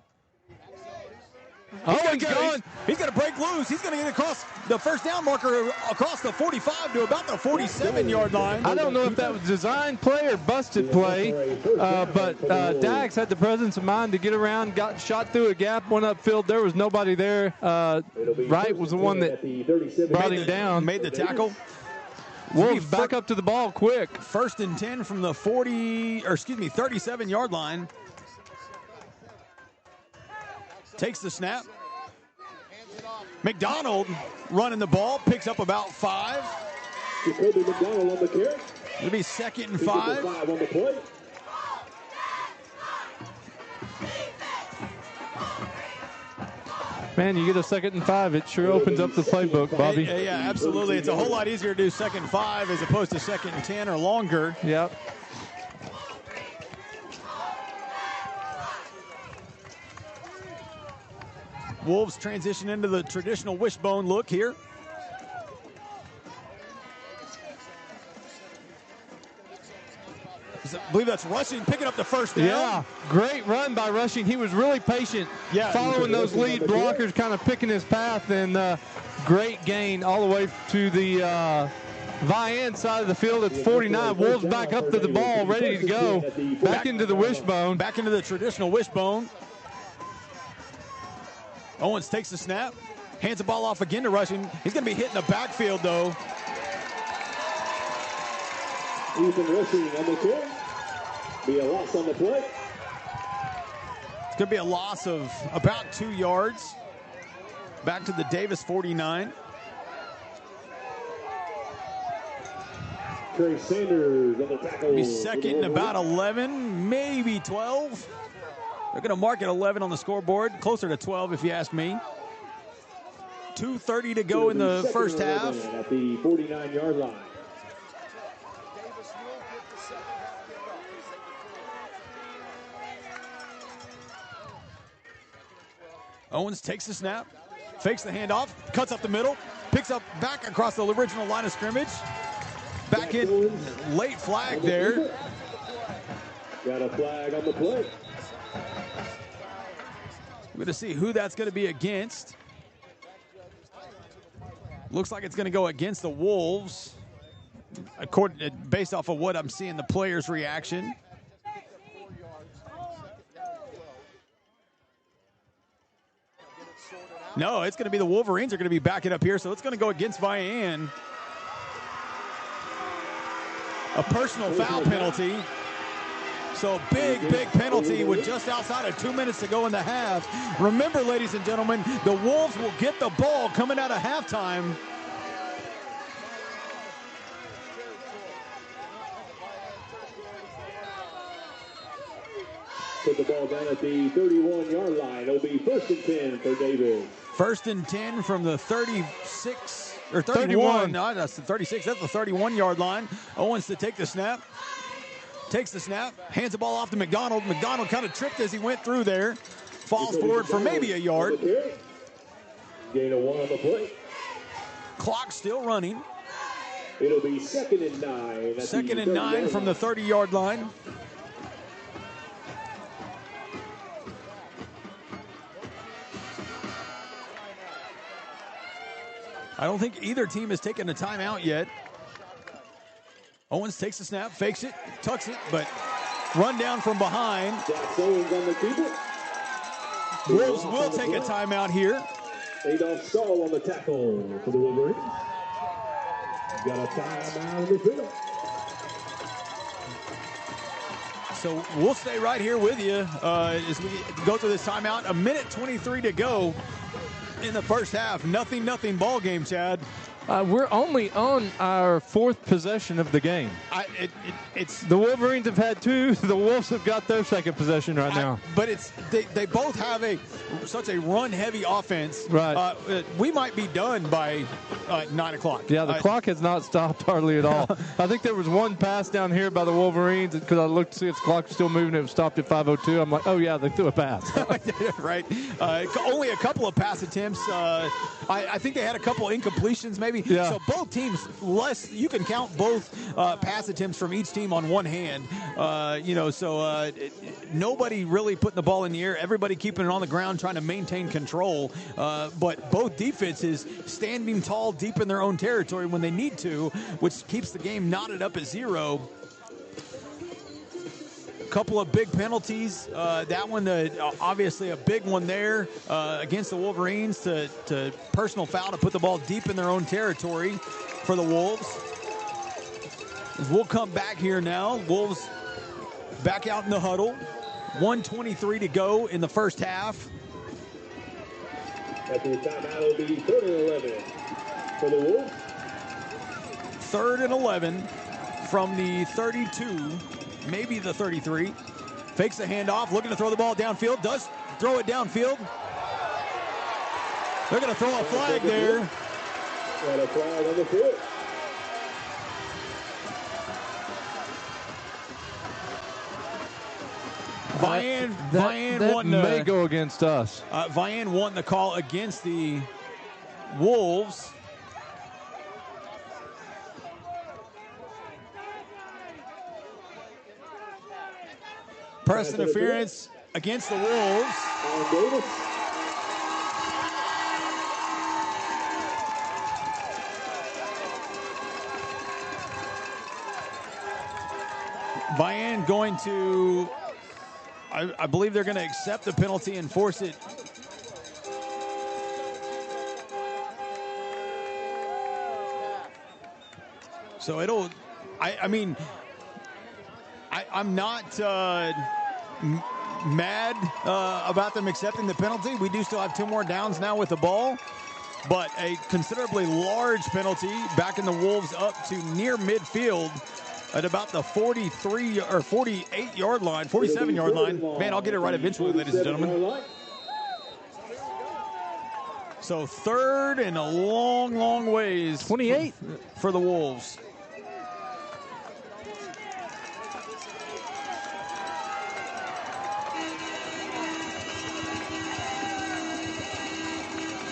Owens going. He's going to break loose. He's going to get across the first down marker across the 45 to about the 47-yard line. I don't know if that was designed play or busted play, but Dax had the presence of mind to get around, got shot through a gap, went upfield. There was nobody there. Wright was the one that brought him down. Made the tackle. Wolves back up to the ball quick. 1st and 10 from the 37-yard line. Takes the snap. McDonald running the ball, picks up about 5. Jacoby McDonald on the carry. It'll be 2nd and 5. 5 on the play. Man, you get a 2nd and 5. It sure opens up the playbook, Bobby. Yeah, absolutely. It's a whole lot easier to do 2nd and 5 as opposed to 2nd and 10 or longer. Yep. Wolves transition into the traditional wishbone look here. I believe that's Rushing, picking up the first down. Yeah, great run by Rushing. He was really patient, following those lead blockers, kind of picking his path, and great gain all the way to the Vian side of the field at 49. Wolves back up to the ball, ready to go. Back into the wishbone. Back into the traditional wishbone. Owens takes the snap, hands the ball off again to Rushing. He's going to be hit in the backfield, though. Ethan Rushing on the carry. Be a loss on the play. It's going to be a loss of about 2 yards. Back to the Davis 49. Trey Sanders on the tackle. Be 2nd and about 11, maybe 12. They're going to mark it 11 on the scoreboard, closer to 12 if you ask me. 2:30 to go in the first half. At the 49-yard line. Owens takes the snap, fakes the handoff, cuts up the middle, picks up back across the original line of scrimmage. Back in, late flag there. Got a flag on the play. We're going to see who that's going to be against. Looks like it's going to go against the Wolves, based off of what I'm seeing the players' reaction. No, it's going to be the Wolverines are going to be backing up here, so it's going to go against Vian. A personal foul penalty. So big penalty with just outside of 2 minutes to go in the half. Remember, ladies and gentlemen, the Wolves will get the ball coming out of halftime. Put the ball down at the 31-yard line. It'll be 1st and 10 for Davis. 1st and 10 from the 36 or 31. No, that's the 36. That's the 31-yard line. Owens to take the snap. Takes the snap. Hands the ball off to McDonald. McDonald kind of tripped as he went through there. Falls forward for maybe a yard. Gain of 1 on the play. Clock still running. It'll be 2nd and 9. 2nd and 9 from the 30-yard line. I don't think either team has taken a timeout yet. Owens takes the snap, fakes it, tucks it, but run down from behind. Owens on the keeper. Wolves will take a timeout here. Adolph Stahl on the tackle for the Wolverines. Got a timeout in the field. So we'll stay right here with you as we go through this timeout. 1:23 to go in the first half. Nothing ball game, Chad. We're only on our 4th possession of the game. It's the Wolverines have had 2. The Wolves have got their 2nd possession right now. But they both have such a run-heavy offense. Right. We might be done by 9 o'clock. Yeah, the clock has not stopped hardly at all. I think there was one pass down here by the Wolverines because I looked to see if the clock was still moving. It was stopped at 5:02. I'm like, oh, yeah, they threw a pass. Right. Only a couple of pass attempts. I think they had a couple incompletions maybe. Yeah. So both teams, you can count both pass attempts from each team on one hand. Nobody really putting the ball in the air. Everybody keeping it on the ground, trying to maintain control. But both defenses standing tall deep in their own territory when they need to, which keeps the game knotted up at 0. Couple of big penalties. That one, obviously a big one there against the Wolverines to personal foul to put the ball deep in their own territory for the Wolves. We'll come back here now. Wolves back out in the huddle. 1:23 to go in the first half. After the timeout, it'll be 3rd and 11 for the Wolves. 3rd and 11 from the 32. Maybe the 33. Fakes the handoff, looking to throw the ball downfield. Does throw it downfield. They're going to throw a flag there. And a flag on the field. That won. May go against us. Vian won the call against the Wolves. Press interference against the Wolves. Vian going to, I believe they're going to accept the penalty and force it. So it'll, I'm not mad about them accepting the penalty. We do still have 2 more downs now with the ball, but a considerably large penalty backing the Wolves up to near midfield at about the 43 or 48-yard line, 47-yard line. Man, I'll get it right eventually, ladies and gentlemen. So 3rd and a long, long ways. 28 for the Wolves.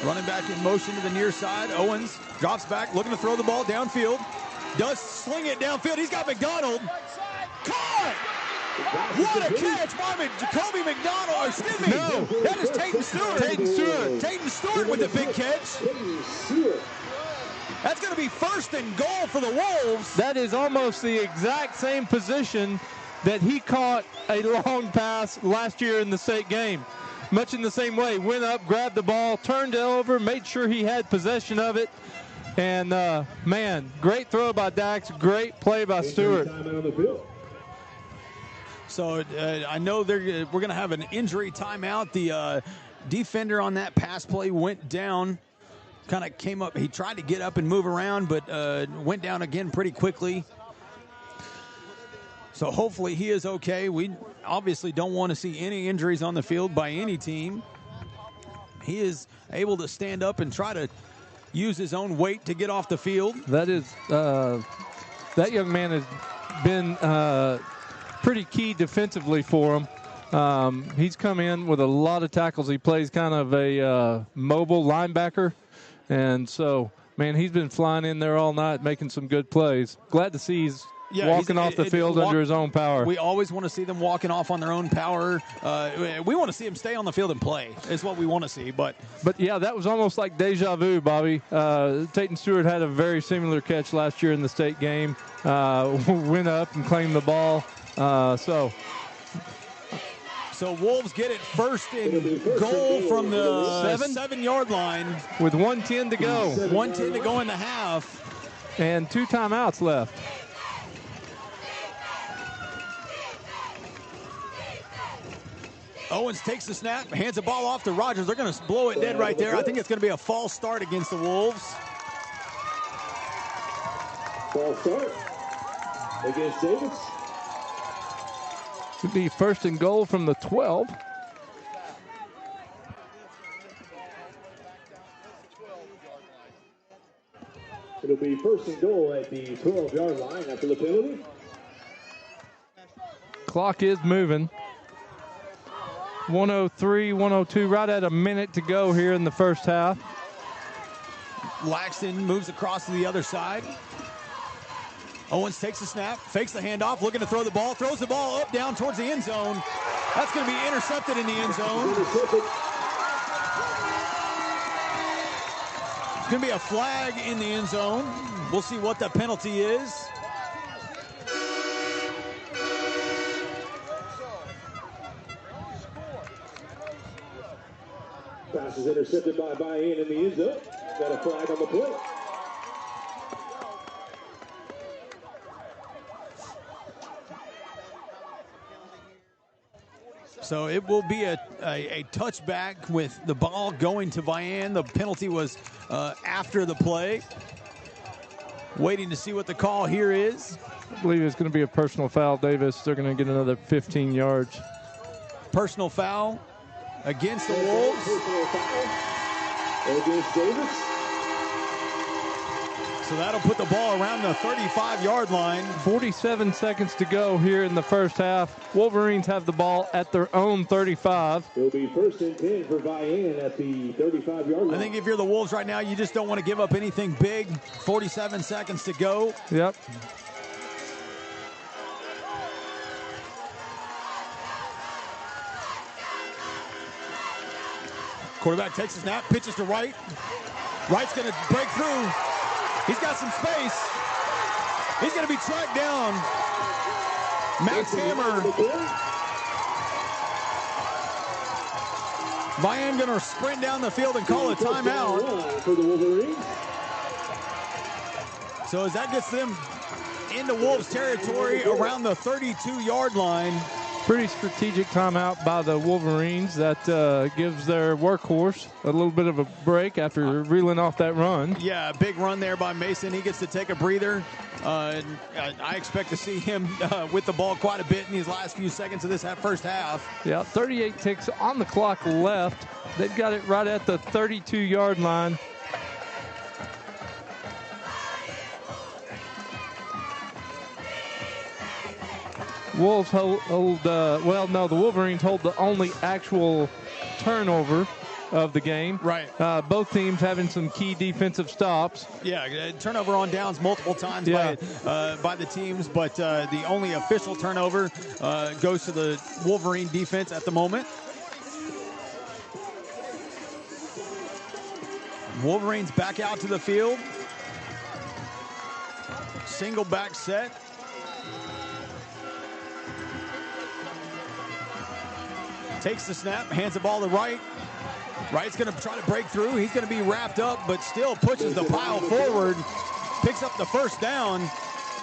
Running back in motion to the near side. Owens drops back, looking to throw the ball downfield. Does sling it downfield. He's got McDonald. Caught! What a catch by Jacoby McDonald. Or, excuse me. No. That is Tayton Stewart. Tayton Stewart with the big catch. That's going to be 1st and goal for the Wolves. That is almost the exact same position that he caught a long pass last year in the state game. Much in the same way, went up, grabbed the ball, turned it over, made sure he had possession of it. And, man, great throw by Dax, great play by Stewart. So I know we're going to have an injury timeout. The defender on that pass play went down, kind of came up. He tried to get up and move around, but went down again pretty quickly. So hopefully he is okay. We obviously don't want to see any injuries on the field by any team. He is able to stand up and try to use his own weight to get off the field. That is, that young man has been pretty key defensively for him. He's come in with a lot of tackles. He plays kind of a mobile linebacker. And so, man, he's been flying in there all night making some good plays. Glad to see he's walking off the field under his own power. We always want to see them walking off on their own power. We want to see them stay on the field and play is what we want to see. But yeah, that was almost like deja vu, Bobby. Tayton Stewart had a very similar catch last year in the state game. Went up and claimed the ball. So Wolves get it first and goal from the 7-yard line. With 1:10 to go. 1:10 to go in the half. And 2 timeouts left. Owens takes the snap, hands the ball off to Rogers. They're going to blow it dead right there. I think it's going to be a false start against the Wolves. False start against Davis. Could be first and goal from the 12. It'll be first and goal at the 12-yard line after the penalty. Clock is moving. 103, 102, right at a minute to go here in the first half. Laxton moves across to the other side. Owens takes the snap, fakes the handoff, looking to throw the ball, throws the ball up, down towards the end zone. That's going to be intercepted in the end zone. It's going to be a flag in the end zone. We'll see what the penalty is. Pass is intercepted by Vian in the end zone. Got a flag on the play. So it will be a touchback with the ball going to Vian. The penalty was after the play. Waiting to see what the call here is. I believe it's going to be a personal foul, Davis. They're going to get another 15 yards. Personal foul against the Wolves. Personal foul against Davis. So that'll put the ball around the 35-yard line. 47 seconds to go here in the first half. Wolverines have the ball at their own 35. It'll be first and 10 for Vian at the 35-yard line. I think if you're the Wolves right now, you just don't want to give up anything big. 47 seconds to go. Yep. Quarterback takes the snap, pitches to Wright. Wright's going to break through. He's got some space. He's going to be tracked down. Max Hammer. Vian going to sprint down the field and call a timeout. For the Wolverines. So as that gets them into Wolves territory around the 32-yard line. Pretty strategic timeout by the Wolverines. That gives their workhorse a little bit of a break after reeling off that run. Yeah, big run there by Mason. He gets to take a breather. I expect to see him with the ball quite a bit in these last few seconds of this first half. Yeah, 38 ticks on the clock left. They've got it right at the 32-yard line. Wolves the Wolverines hold the only actual turnover of the game. Right. Both teams having some key defensive stops. Yeah, turnover on downs multiple times by the teams, but the only official turnover goes to the Wolverine defense at the moment. Wolverines back out to the field. Single back set. Takes the snap, hands the ball to Wright. Wright's going to try to break through. He's going to be wrapped up, but still pushes the pile forward. Picks up the first down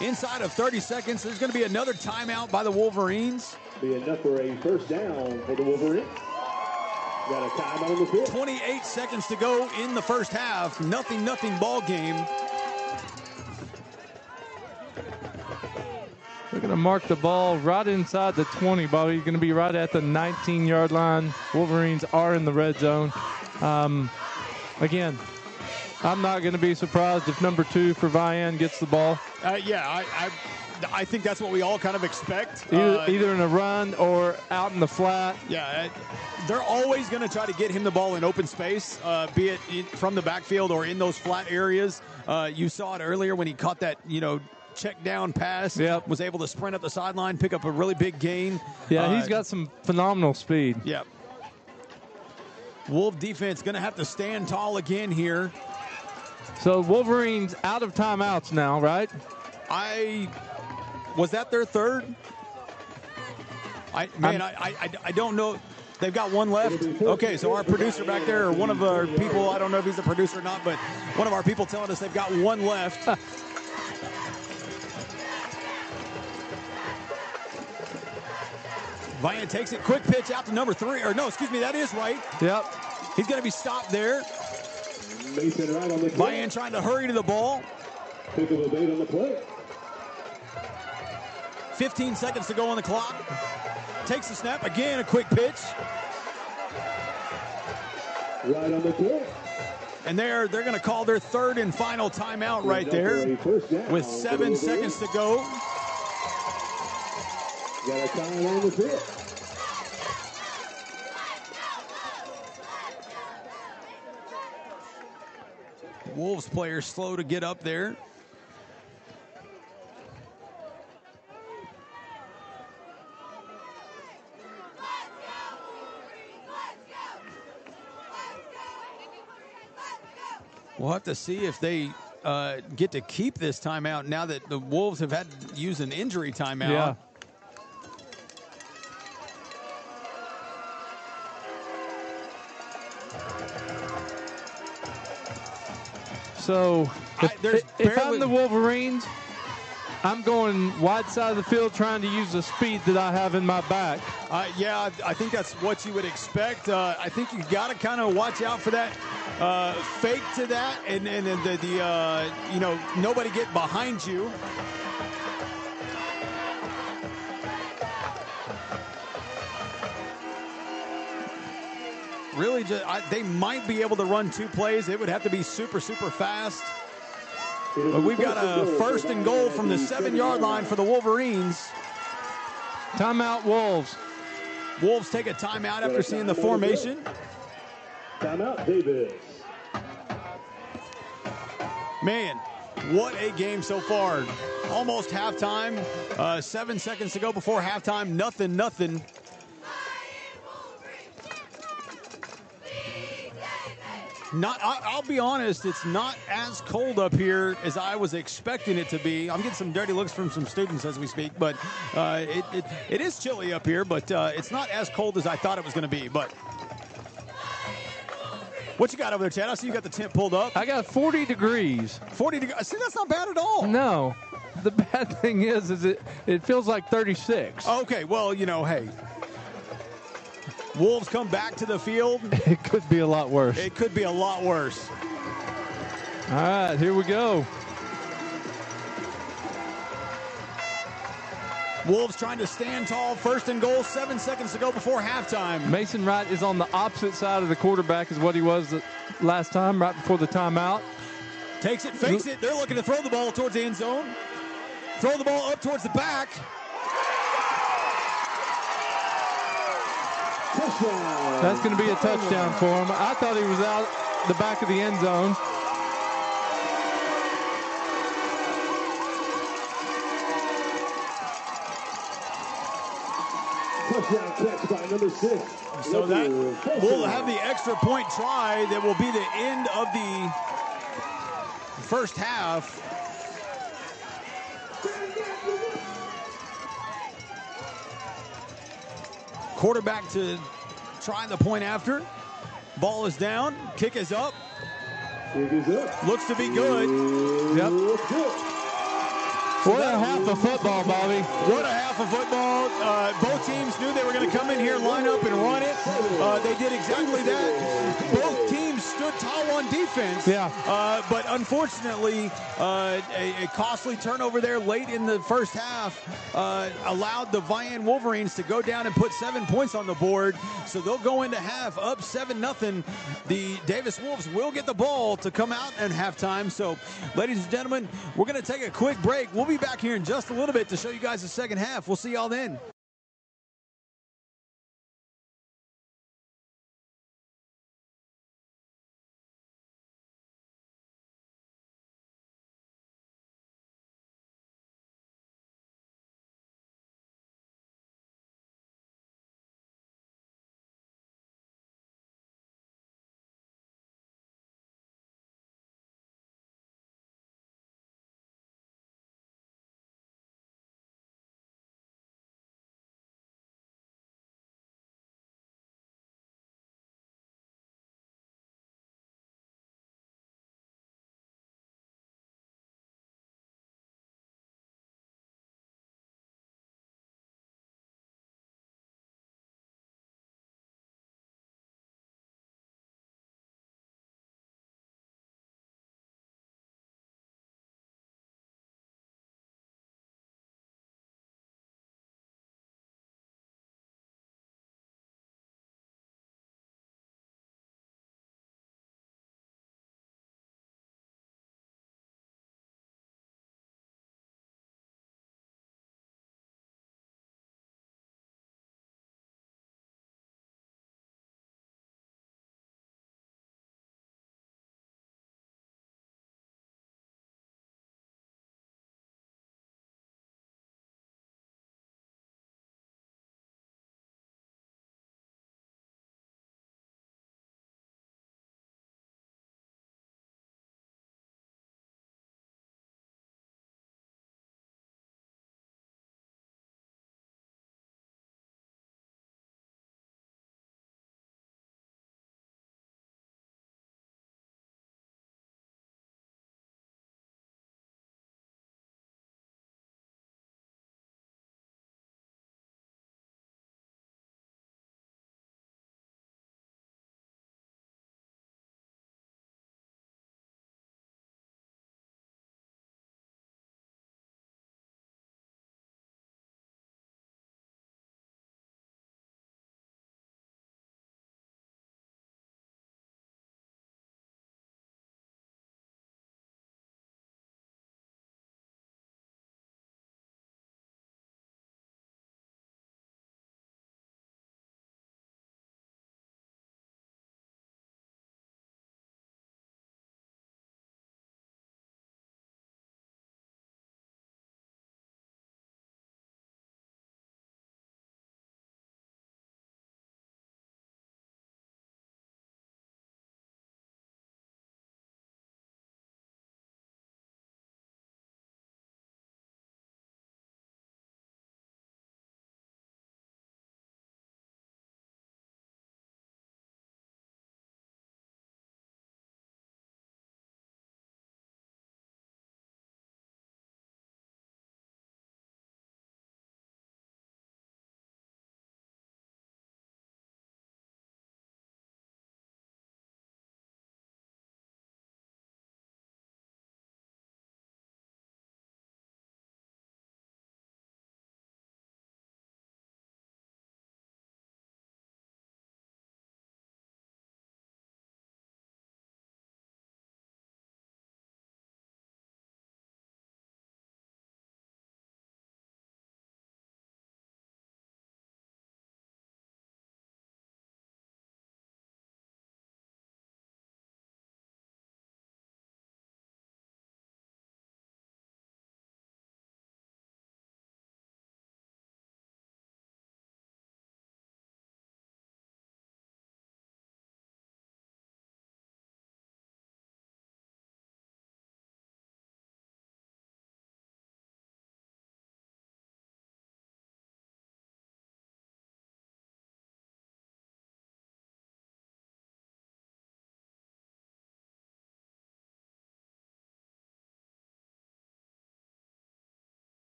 inside of 30 seconds. There's going to be another timeout by the Wolverines. Be enough for a first down for the Wolverines. Got a timeout on the field. 28 seconds to go in the first half. Nothing ball game. They're going Going to mark the ball right inside the 20, Bobby. You're going to be right at the 19-yard line. Wolverines are in the red zone. Again, I'm not going to be surprised if number 2 for Vian gets the ball. Yeah, I think that's what we all kind of expect. Either in a run or out in the flat. Yeah, they're always going to try to get him the ball in open space, be it from the backfield or in those flat areas. You saw it earlier when he caught that, check down pass. Yep. Was able to sprint up the sideline, pick up a really big gain. Yeah, he's got some phenomenal speed. Yeah. Wolf defense going to have to stand tall again here. So Wolverines out of timeouts now, right? Was that their third? I don't know. They've got one left. Okay, so our producer back there, or one of our people, I don't know if he's a producer or not, but one of our people telling us they've got one left. Vian takes it, quick pitch out to number 3, or no, excuse me, that is right. Yep. He's going to be stopped there. Vian trying to hurry to the ball. Pick of a bait on the play. 15 seconds to go on the clock. Takes the snap. Again, a quick pitch. Right on the play. And they're going to call their third and final timeout right there with 7 seconds to go. Got a time on the field. Wolves players slow to get up there. We'll have to see if they get to keep this timeout now that the Wolves have had to use an injury timeout. Yeah. So if I'm the Wolverines, I'm going wide side of the field trying to use the speed that I have in my back. Yeah, I think that's what you would expect. I think you got to kind of watch out for that fake to that, and nobody get behind you. Really, they might be able to run 2 plays. It would have to be super, super fast. But we've got a first and goal from the 7-yard line for the Wolverines. Timeout, Wolves. Wolves take a timeout after seeing the formation. Timeout, Davis. Man, what a game so far. Almost halftime. 7 seconds to go before halftime. Nothing. I'll be honest, it's not as cold up here as I was expecting it to be. I'm getting some dirty looks from some students as we speak, but it is chilly up here, but it's not as cold as I thought it was going to be. But what you got over there, Chad? I see you got the tent pulled up. I got 40 degrees. 40 degrees. See, that's not bad at all. No. The bad thing is it feels like 36. Okay, well, hey. Wolves come back to the field. It could be a lot worse. It could be a lot worse. All right, here we go. Wolves trying to stand tall. First and goal. 7 seconds to go before halftime. Mason Wright is on the opposite side of the quarterback is what he was the last time, right before the timeout. Takes it, fakes it. They're looking to throw the ball towards the end zone. Throw the ball up towards the back. Touchdown. That's going to be a touchdown for him. I thought he was out the back of the end zone. Touchdown catch by number 6. So that will have the extra point try. That will be the end of the first half. Quarterback to try the point after. Ball is down. Kick is up. Kick is up. Looks to be good. Yep. What a half of football, Bobby. What a half of football. Both teams knew they were going to come in here, line up, and run it. They did exactly that. Both teams stood tall on defense. Yeah. But unfortunately, a costly turnover there late in the first half allowed the Vian Wolverines to go down and put 7 points on the board. So they'll go into half up 7-0. The Davis Wolves will get the ball to come out at halftime. So, ladies and gentlemen, we're going to take a quick break. We'll be back here in just a little bit to show you guys the second half. We'll see y'all then.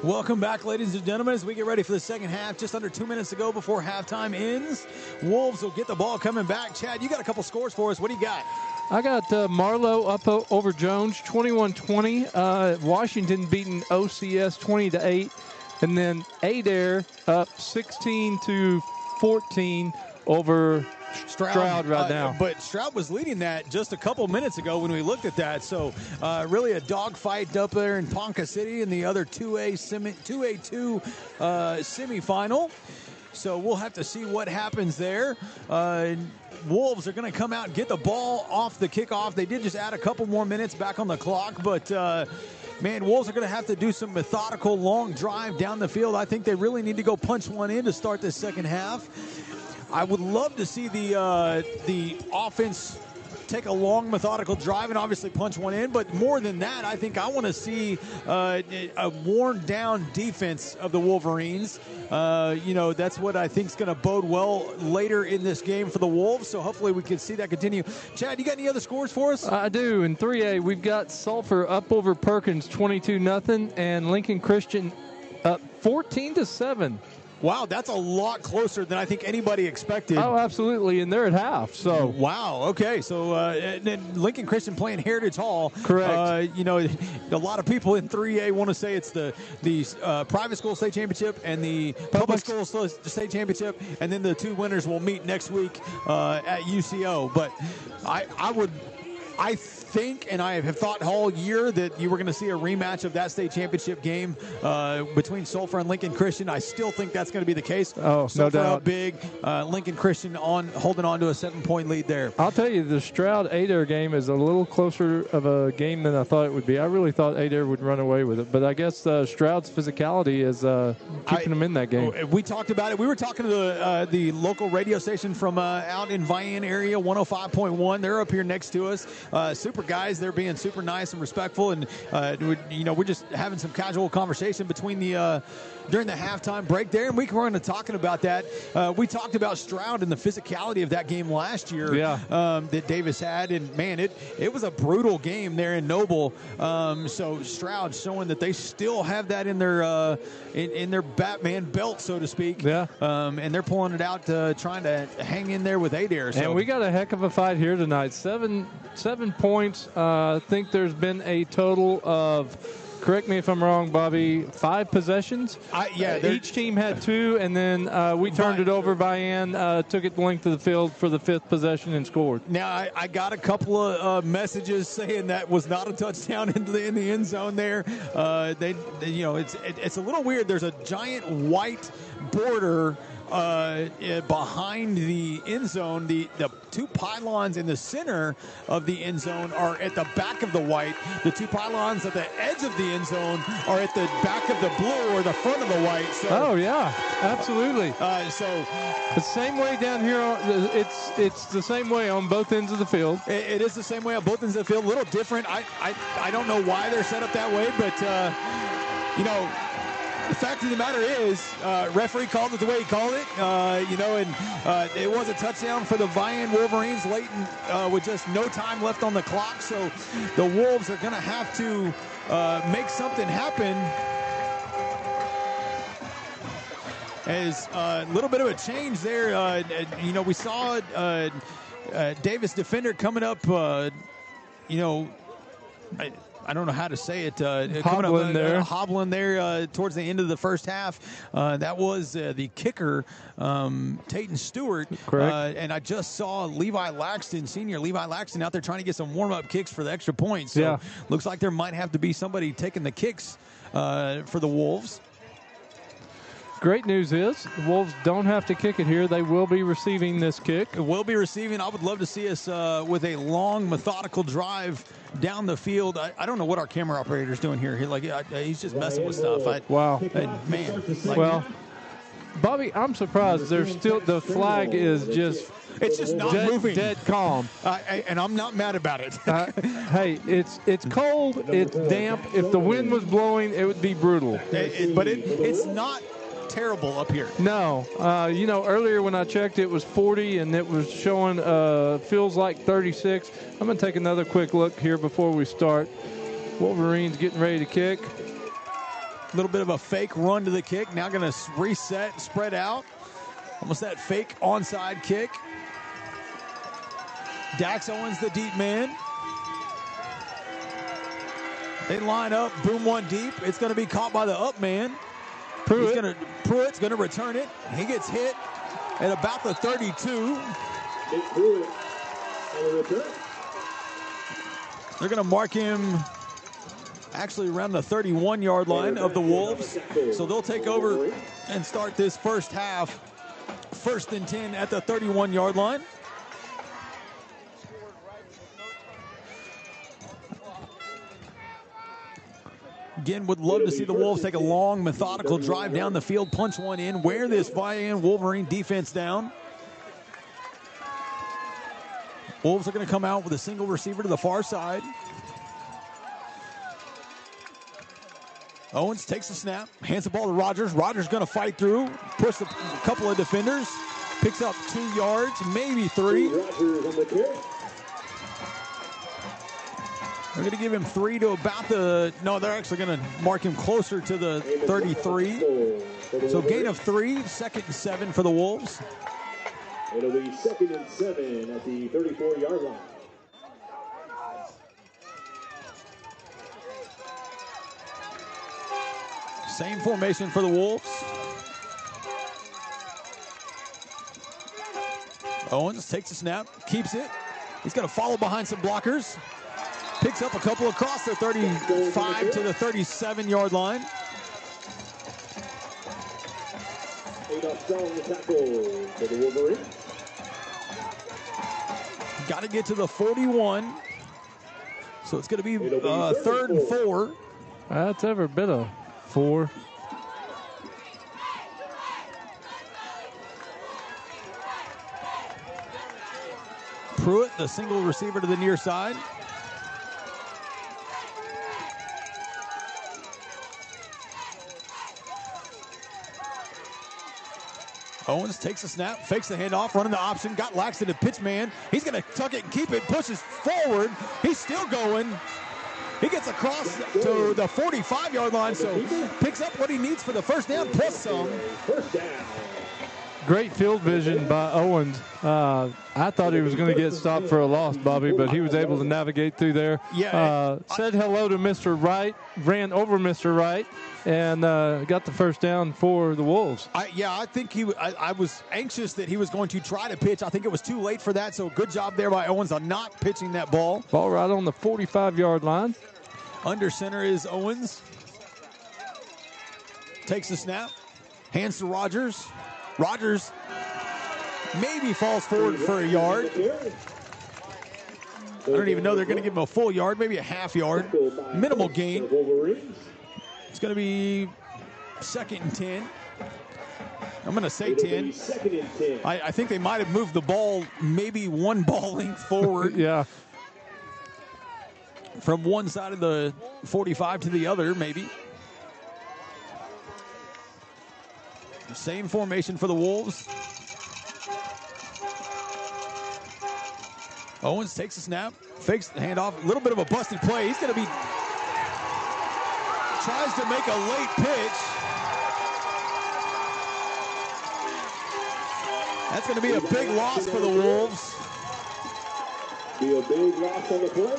Welcome back, ladies and gentlemen, as we get ready for the second half. Just under 2 minutes to go before halftime ends. Wolves will get the ball coming back. Chad, you got a couple scores for us. What do you got? I got Marlowe up over Jones, 21-20. Washington beating OCS 20-8. And then Adair up 16-14 over Stroud right now. But Stroud was leading that just a couple minutes ago when we looked at that. So really a dogfight up there in Ponca City in the other 2A2 semifinal. So we'll have to see what happens there. Wolves are going to come out and get the ball off the kickoff. They did just add a couple more minutes back on the clock, but man, Wolves are going to have to do some methodical long drive down the field. I think they really need to go punch one in to start this second half. I would love to see the offense take a long, methodical drive and obviously punch one in. But more than that, I think I want to see a worn-down defense of the Wolverines. That's what I think is going to bode well later in this game for the Wolves. So hopefully we can see that continue. Chad, you got any other scores for us? I do. In 3A, we've got Sulphur up over Perkins 22-0, and Lincoln Christian up 14-7. Wow, that's a lot closer than I think anybody expected. Oh, absolutely, and they're at half. So wow, okay. So Lincoln Christian playing Heritage Hall. Correct. A lot of people in 3A want to say it's the private school state championship and the public school state championship, and then the two winners will meet next week at UCO. But I think, and I have thought all year, that you were going to see a rematch of that state championship game between Sulphur and Lincoln Christian. I still think that's going to be the case. Oh, Sulphur no doubt. up big, Lincoln Christian holding on to a 7-point lead there. I'll tell you, the Stroud-Adair game is a little closer of a game than I thought it would be. I really thought Adair would run away with it, but I guess Stroud's physicality is keeping them in that game. We talked about it. We were talking to the local radio station from out in Vian area, 105.1. They're up here next to us. Super guys. They're being super nice and respectful, and we're just having some casual conversation between during the halftime break there, and we were talking about that. We talked about Stroud and the physicality of that game last year that Davis had, and man, it was a brutal game there in Noble. So Stroud showing that they still have that in their Batman belt, so to speak. Yeah. And they're pulling it out, trying to hang in there with Adair. So. And we got a heck of a fight here tonight. Seven points. I think there's been a total of, correct me if I'm wrong, Bobby, 5 possessions. Each team had 2, and then we turned it over. Vian took it the length of the field for the 5th possession and scored. Now, I got a couple of messages saying that was not a touchdown in the end zone there. It's a little weird. There's a giant white border behind the end zone. The 2 pylons in the center of the end zone are at the back of the white. The 2 pylons at the edge of the end zone are at the back of the blue or the front of the white. So, oh yeah, absolutely. So the same way down here. It's the same way on both ends of the field. It is the same way on both ends of the field. A little different. I don't know why they're set up that way, but the fact of the matter is, referee called it the way he called it, and it was a touchdown for the Vian Wolverines late with just no time left on the clock. So the Wolves are going to have to make something happen. As a little bit of a change there, we saw Davis defender coming up, I don't know how to say it. Hobbling there towards the end of the first half. That was the kicker, Tayton Stewart. Correct. And I just saw senior Levi Laxton out there trying to get some warm-up kicks for the extra points. So looks like there might have to be somebody taking the kicks for the Wolves. Great news is the Wolves don't have to kick it here. They will be receiving this kick. We'll be receiving. I would love to see us with a long, methodical drive down the field. I don't know what our camera operator is doing here. He's just messing with stuff. Bobby, I'm surprised. There's still the flag is just. It's just not moving. Dead calm. And I'm not mad about it. Hey, it's cold. It's damp. If the wind was blowing, it would be brutal. But it's not terrible up here. No. Earlier when I checked, it was 40, and it was showing feels like 36. I'm going to take another quick look here before we start. Wolverines getting ready to kick. A little bit of a fake run to the kick. Now going to reset, spread out. Almost that fake onside kick. Dax Owens, the deep man. They line up, boom one deep. It's going to be caught by the up man. Pruitt's going to return it. He gets hit at about the 32. Pruitt on the return. They're going to mark him actually around the 31-yard line of the Wolves. So they'll take over and start this first half. 1st and 10 at the 31-yard line. Again, would love to see the Wolves take a long, methodical drive down the field, punch one in, wear this Vian Wolverine defense down. Wolves are going to come out with a single receiver to the far side. Owens takes the snap, hands the ball to Rogers. Rogers going to fight through, push a couple of defenders, picks up 2 yards, maybe 3. Rogers on the kick. They're going to give him 3 to about the, no, they're actually going to mark him closer to the 33. So gain of 3, 2nd and 7 for the Wolves. It'll be 2nd and 7 at the 34-yard line. Same formation for the Wolves. Owens takes a snap, keeps it. He's going to follow behind some blockers. Picks up a couple across the 35 to the 37-yard line. Strong tackle for the Wolverine. Got to get to the 41. So it's going to be 3rd and 4. That's every bit of 4. Pruitt, the single receiver to the near side. Owens takes the snap, fakes the handoff, running the option, got Laxton to pitch man. He's going to tuck it and keep it, pushes forward. He's still going. He gets across to the 45-yard line, so picks up what he needs for the first down, plus some. First down. Great field vision by Owens. I thought he was going to get stopped for a loss, Bobby, but he was able to navigate through there. Said hello to Mr. Wright, ran over Mr. Wright, and got the first down for the Wolves. I think I was anxious that he was going to try to pitch. I think it was too late for that, so good job there by Owens on not pitching that ball. Ball right on the 45-yard line. Under center is Owens. Takes the snap, hands to Rogers. Rogers maybe falls forward for a yard. I don't even know they're going to give him a full yard, maybe a half yard. Minimal gain. It's going to be 2nd and 10. I'm going to say 10. I think they might have moved the ball maybe 1 ball length forward. Yeah. From one side of the 45 to the other, maybe. Same formation for the Wolves. Owens takes a snap, fakes the handoff, a little bit of a busted play. He's going to be, tries to make a late pitch. That's going to be a big loss for the Wolves. Be a big loss on the play.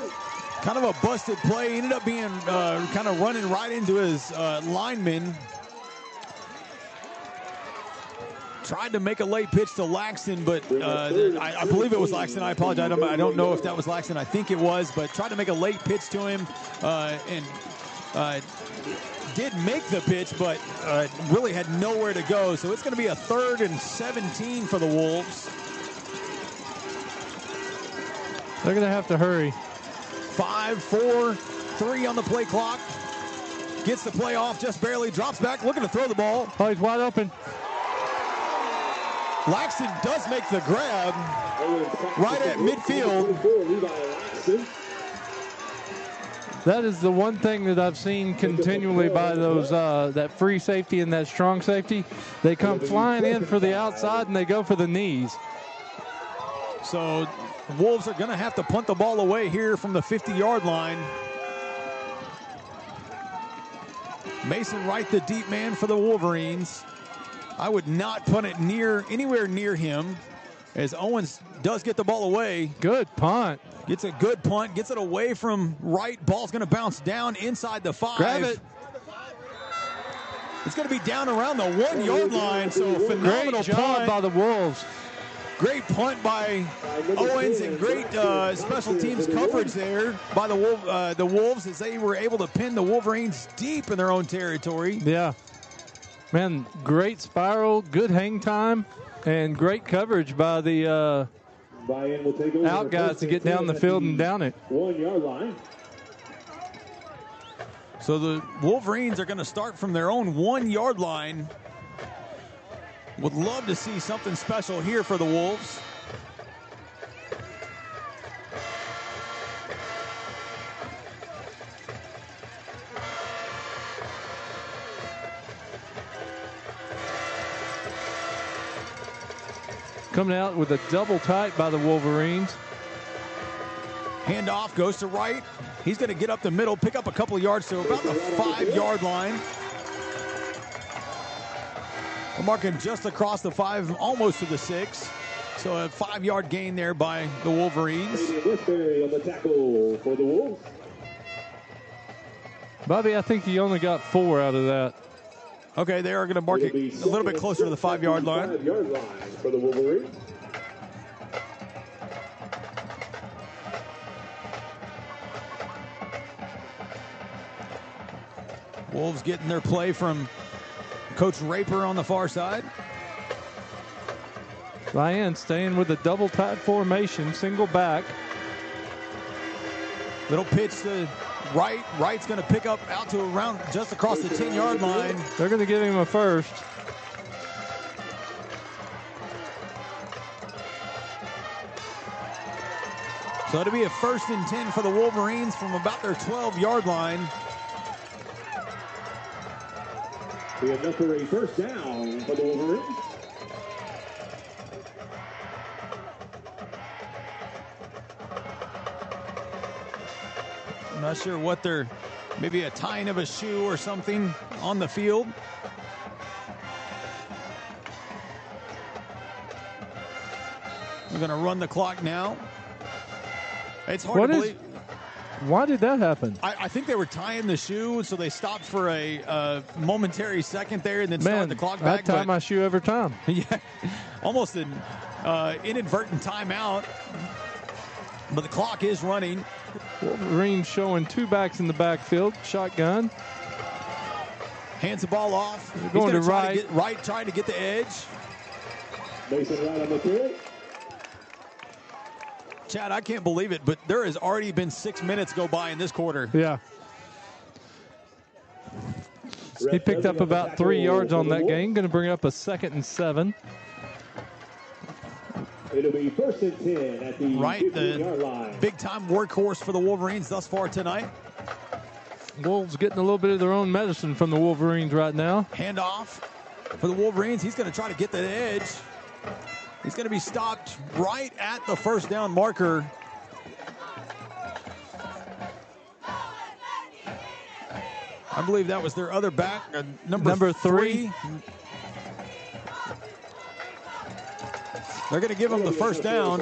Kind of a busted play. He ended up being kind of running right into his lineman. Tried to make a late pitch to Laxton, but I believe it was Laxton. I apologize. I don't know if that was Laxton. I think it was, but tried to make a late pitch to him and did make the pitch, but really had nowhere to go. So it's going to be a 3rd and 17 for the Wolves. They're going to have to hurry. 5, 4, 3 on the play clock. Gets the play off just barely, drops back, looking to throw the ball. Oh, he's wide open. Laxton does make the grab right at midfield. That is the one thing that I've seen continually by those that free safety and that strong safety. They come flying in for the outside and they go for the knees. So the Wolves are going to have to punt the ball away here from the 50-yard line. Mason Wright, the deep man for the Wolverines. I would not put it anywhere near him, as Owens does get the ball away. Good punt. Gets a good punt, gets it away from Wright. Ball's going to bounce down inside the 5. Grab it. It's going to be down around the 1 yard line, so phenomenal Great job punt by the Wolves. Great punt by Owens and great special teams coverage there by the Wolves as they were able to pin the Wolverines deep in their own territory. Yeah. Man, great spiral, good hang time, and great coverage by the out guys to get down the field and down it. 1 yard line. So the Wolverines are going to start from their own 1 yard line. Would love to see something special here for the Wolves. Coming out with a double tight by the Wolverines. Handoff goes to Wright. He's going to get up the middle, pick up a couple of yards to about the 5 yard line. We're marking just across the 5, almost to the 6. So a 5 yard gain there by the Wolverines. Westbury on the tackle for the Wolves. Bobby, I think he only got 4 out of that. Okay, they are going to mark it a little bit closer to the 5 yard line. 5 yard line for the Wolverines. Wolves getting their play from Coach Raper on the far side. Vian staying with a double tight formation, single back. Little pitch to Wright. Wright's going to pick up out to around just across the 10 yard line. They're going to give him a first. So it'll be a 1st and 10 for the Wolverines from about their 12 yard line. We have enough for a first down for the Wolverines. I'm not sure what they're, maybe a tying of a shoe or something on the field. We're going to run the clock now. It's hard to believe. Why did that happen? I think they were tying the shoe, so they stopped for a momentary second there and then started the clock back. I tie my shoe every time. Yeah, almost an inadvertent timeout. But the clock is running. Wolverines showing 2 backs in the backfield. Shotgun. Hands the ball off. They're going to Wright. Trying to get the edge. Mason Wright on the field. Chad, I can't believe it, but there has already been 6 minutes go by in this quarter. Yeah. He picked up about 3 yards on that game. Going to bring up a 2nd and 7. It'll be 1st and 10 at the 15-yard line. Big-time workhorse for the Wolverines thus far tonight. Wolves getting a little bit of their own medicine from the Wolverines right now. Handoff for the Wolverines. He's going to try to get the edge. He's going to be stopped right at the first down marker. I believe that was their other back, number 3. They're going to give him the first down.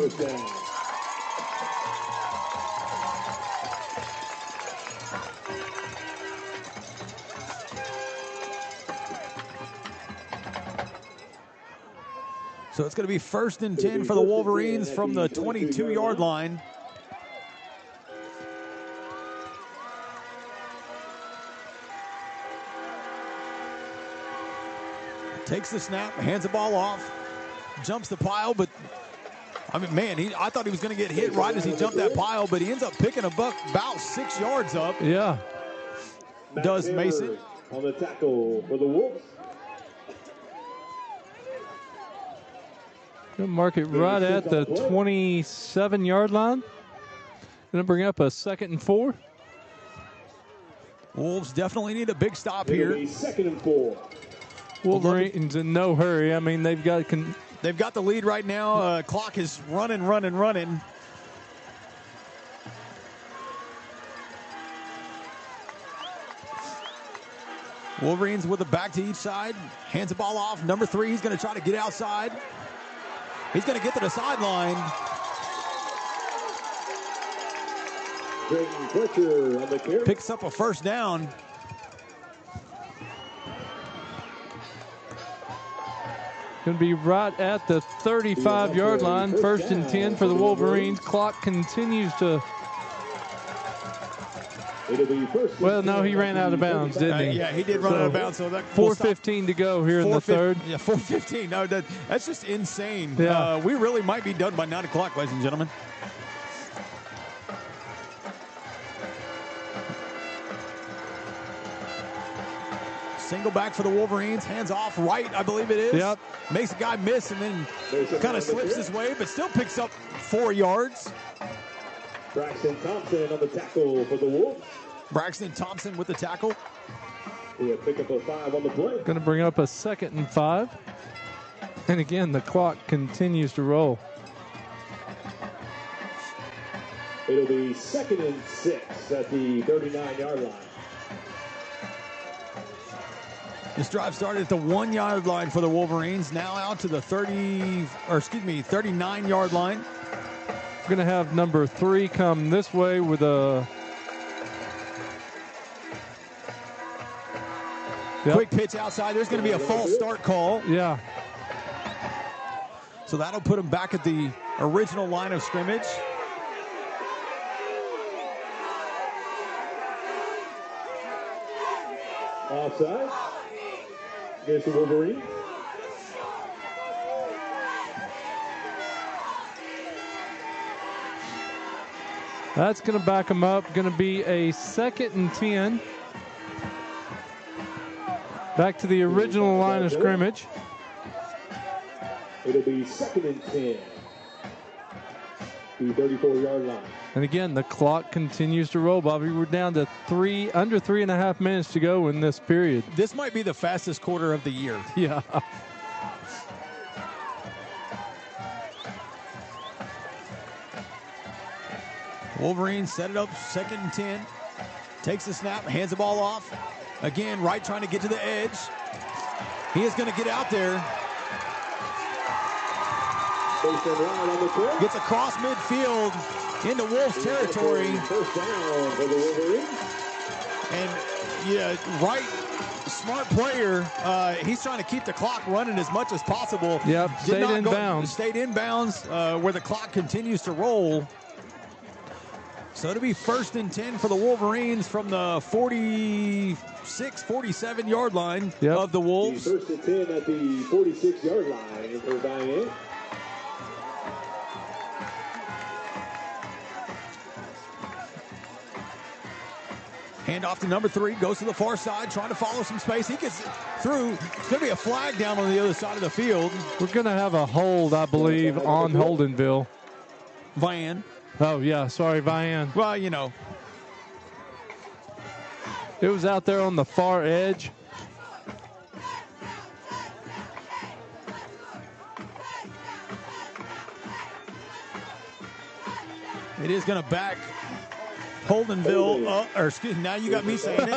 So it's going to be 1st and 10 for the Wolverines from the 22-yard line. Takes the snap, hands the ball off, jumps the pile, but I mean, man, I thought he was going to get hit right as he jumped that pile, but he ends up picking a buck about 6 yards up. Yeah. Does Mason. On the tackle for the Wolves. Going to mark it right at the 27-yard line. Going to bring up a 2nd and 4. Wolves definitely need a big stop here. 2nd and 4. Wolverines in no hurry. I mean, they've got the lead right now. Clock is running. Wolverines with a back to each side. Hands the ball off. Number 3, he's going to try to get outside. He's going to get to the sideline. Pressure on the carry. Picks up a first down. Going to be right at the 35-yard line. First and 10 for the Wolverines. Clock continues to... Well, no, he ran out of bounds, didn't he? Yeah, he did run out of bounds. So that 4:15 to go here in the third. Yeah, 4:15. No, that's just insane. Yeah. We really might be done by 9 o'clock, ladies and gentlemen. Single back for the Wolverines. Hands off right, I believe it is. Yep. Makes a guy miss and then kind of slips his way, but still picks up 4 yards. Braxton Thompson on the tackle for the Wolves. Braxton Thompson with the tackle. He'll pick up a 5 on the play. Going to bring up a 2nd and 5. And again, the clock continues to roll. It'll be 2nd and 6 at the 39-yard line. This drive started at the 1-yard line for the Wolverines. Now out to the 39-yard line. We're going to have number 3 come this way with a... Quick pitch outside. There's going to be a false start call. Yeah. So that'll put him back at the original line of scrimmage. Offside. Against the Wolverines. That's going to back him up. Going to be a 2nd and 10. Back to the original line of scrimmage. It'll be 2nd and 10. The 34-yard line. And again, the clock continues to roll, Bobby. We're down to under 3.5 minutes to go in this period. This might be the fastest quarter of the year. Yeah. Wolverines set it up, 2nd and 10. Takes the snap, hands the ball off. Again, Wright trying to get to the edge. He is going to get out there. Gets across midfield into Wolves territory. First down for the Wolverines. And, yeah, Wright, smart player. He's trying to keep the clock running as much as possible. Yep, stayed in bounds. Stayed in bounds where the clock continues to roll. So it'll be 1st and 10 for the Wolverines from the 46, 47-yard line of the Wolves. 1st and 10 at the 46-yard line for Vian. Hand off to number 3, goes to the far side, trying to follow some space. He gets through. It's going to be a flag down on the other side of the field. We're going to have a hold, I believe, on Holdenville. Vian. Oh, yeah. Sorry, Vian. Well, you know. It was out there on the far edge. It is going to back Holdenville up, or excuse me, now you got me saying it.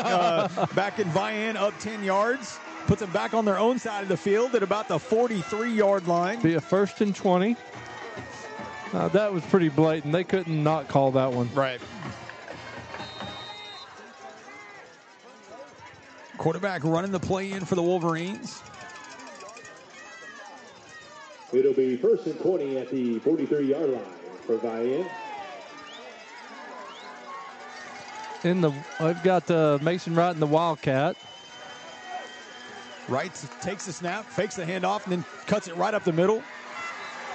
Back in Vian up 10 yards. Puts them back on their own side of the field at about the 43-yard line. Be a 1st and 20. That was pretty blatant. They couldn't not call that one. Right. Quarterback running the play in for the Wolverines. It'll be 1st and 20 at the 43-yard line for Vian. I've got Mason Wright in the Wildcat. Wright takes the snap, fakes the handoff, and then cuts it right up the middle.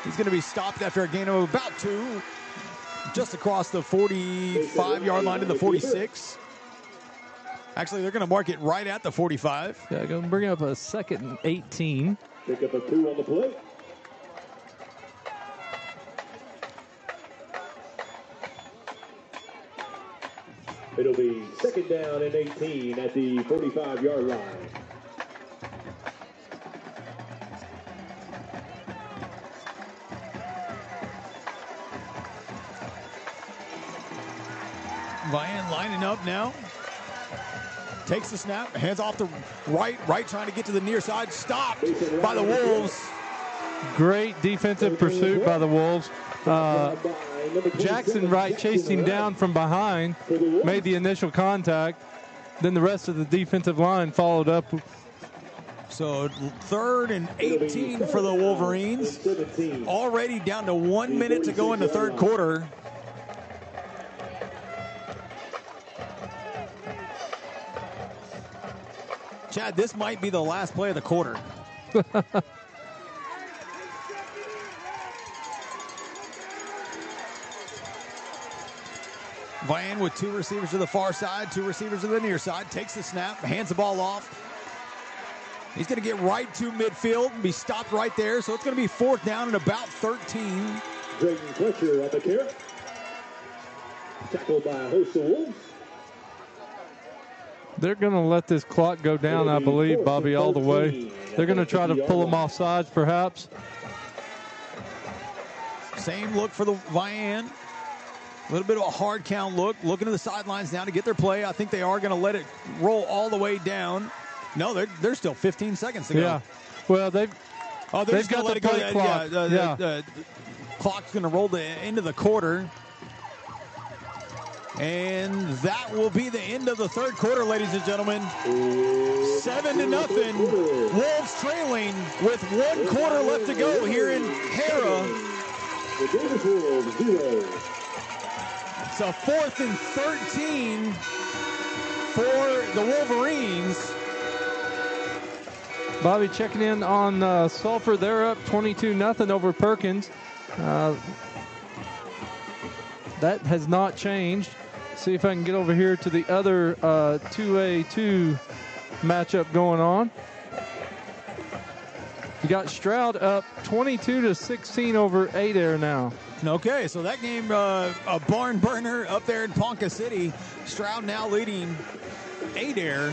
He's going to be stopped after a gain of about 2, just across the 45-yard line to the 46. Actually, they're going to mark it right at the 45. Yeah, going to bring up a 2nd and 18. Pick up a 2 on the play. It'll be 2nd down and 18 at the 45-yard line. Vian lining up now. takes the snap, hands off the right trying to get to the near side, stopped by the Wolves. Great defensive pursuit by the Wolves. Jackson Wright chased him down from behind, made the initial contact. Then the rest of the defensive line followed up. So 3rd and 18 for the Wolverines. Already down to 1 minute to go in the third quarter. Chad, this might be the last play of the quarter. Vian with 2 receivers to the far side, 2 receivers to the near side, takes the snap, hands the ball off. He's going to get right to midfield and be stopped right there. So it's going to be 4th down and about 13. Drayton Fletcher on the carry. Tackled by a host of Wolves. They're going to let this clock go down, I believe, Bobby, all the way. They're going to try to pull them off sides, perhaps. Same look for the Vian. A little bit of a hard count look. Looking to the sidelines now to get their play. I think they are going to let it roll all the way down. No, there's still 15 seconds to go. Yeah. Well, they've got the play clock. The clock's going to roll into the quarter. And that will be the end of the third quarter, ladies and gentlemen. 7-0. Wolves trailing with 1 quarter left to go here in Hera. The Davis Wolves 0. It's a 4th and 13 for the Wolverines. Bobby checking in on Sulphur. They're up 22-0 over Perkins. That has not changed. See if I can get over here to the other 2A2 matchup going on. You got Stroud up 22-16 over Adair now. Okay, so that game, a barn burner up there in Ponca City. Stroud now leading Adair.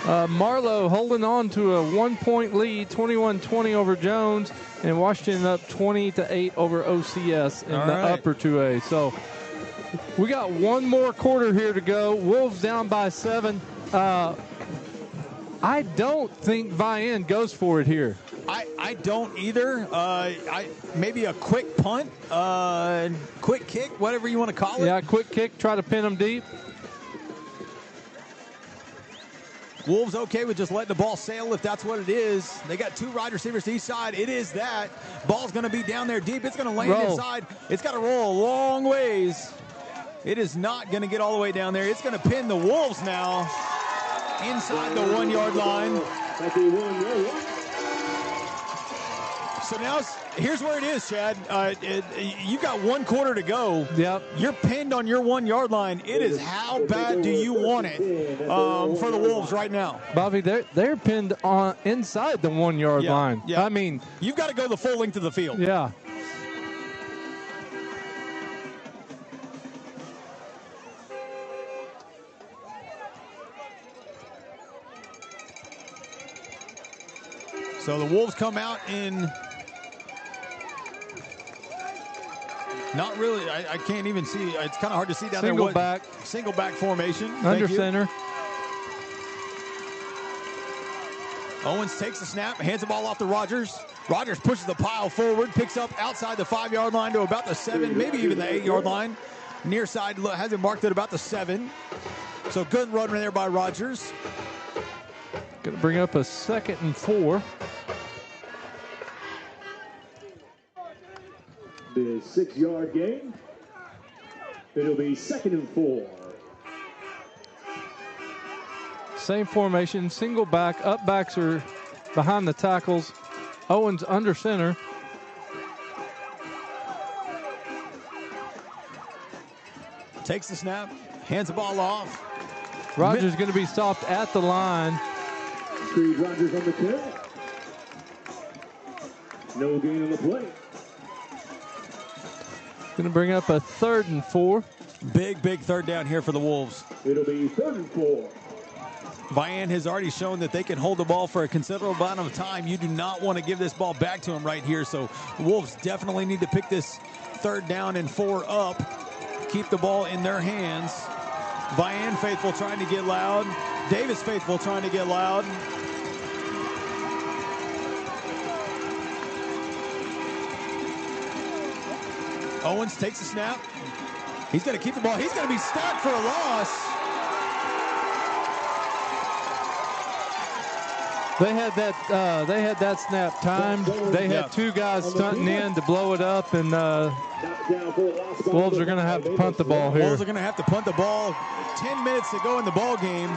Marlowe holding on to a 1-point lead, 21-20 over Jones, and Washington up 20-8 over OCS in the upper 2A. So we got 1 more quarter here to go. Wolves down by 7. I don't think Vian goes for it here. I don't either. Maybe a quick punt, quick kick, whatever you want to call it. Yeah, quick kick, try to pin them deep. Wolves okay with just letting the ball sail if that's what it is. They got 2 wide receivers to each side. It is that. Ball's going to be down there deep. It's going to land inside. It's got to roll a long ways. It is not going to get all the way down there. It's going to pin the Wolves now inside the 1-yard line. So now here's where it is, Chad. You got 1 quarter to go. Yep. You're pinned on your 1-yard line. It is how bad do you want it for the Wolves right now? Bobby, they're pinned on inside the 1-yard line. Yeah. I mean, you've got to go the full length of the field. Yeah. So the Wolves come out in not really, I can't even see. It's kind of hard to see down there. Single back formation. Under center. Owens takes the snap, hands the ball off to Rogers. Rogers pushes the pile forward, picks up outside the 5-yard line to about the 7, maybe even the 8-yard line. Near side has it marked at about the 7. So good run there by Rogers. Going to bring up a 2nd and 4. The 6-yard gain. It'll be 2nd and 4. Same formation, single back. Up backs are behind the tackles. Owens under center. Takes the snap, hands the ball off. Rogers going to be stopped at the line. Steve Rogers on the carry. No gain on the play. Going to bring up a 3rd and 4. Big 3rd down here for the Wolves. It'll be 3rd and 4. Vian has already shown that they can hold the ball for a considerable amount of time. You do not want to give this ball back to him right here. So the Wolves definitely need to pick this 3rd down and 4 up. Keep the ball in their hands. Vian faithful trying to get loud. Davis faithful trying to get loud. Owens takes a snap. He's going to keep the ball. He's going to be stopped for a loss. They had that snap timed. They had two guys stunting in to blow it up, and Wolves are going to have to punt the ball here. Wolves are going to have to punt the ball. 10 minutes to go in the ball game.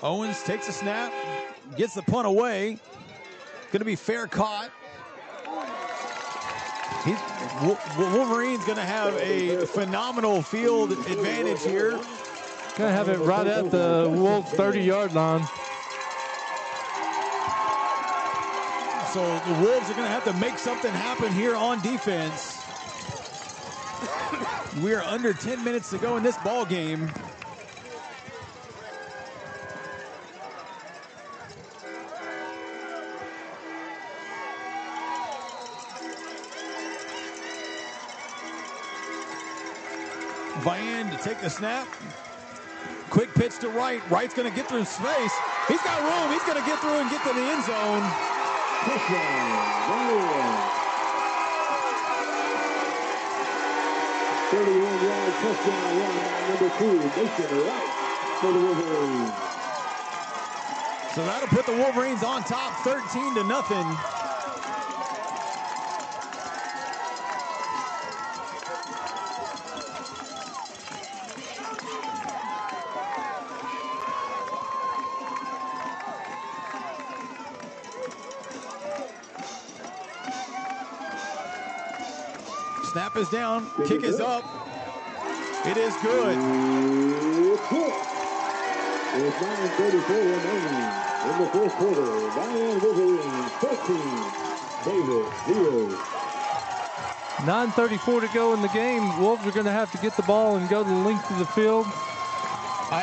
Owens takes a snap, gets the punt away. Going to be fair caught. Wolverine's going to have a phenomenal field advantage here. Going to have it right at the Wolves 30-yard line. So the Wolves are going to have to make something happen here on defense. We are under 10 minutes to go in this ball game. Vian to take the snap. Quick pitch to Wright. Wright's going to get through space. He's got room. He's going to get through and get to the end zone. Touchdown, 31-yard touchdown run by number 2, Mason Wright for the Wolverines. So that'll put the Wolverines on top, 13-0. Snap is down. Kick is up. It is good. With 9:34 remaining in the fourth quarter, Vian Wolverines 14, Davis 0. 9:34 to go in the game. Wolves are going to have to get the ball and go the length of the field.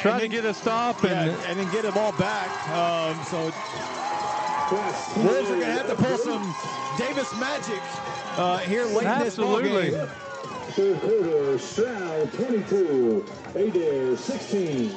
Try to get a stop and then get the ball back. So Wolves are going to have to pull some Davis magic here late in this ball game. Third quarter, Stroud 22, Adair 16.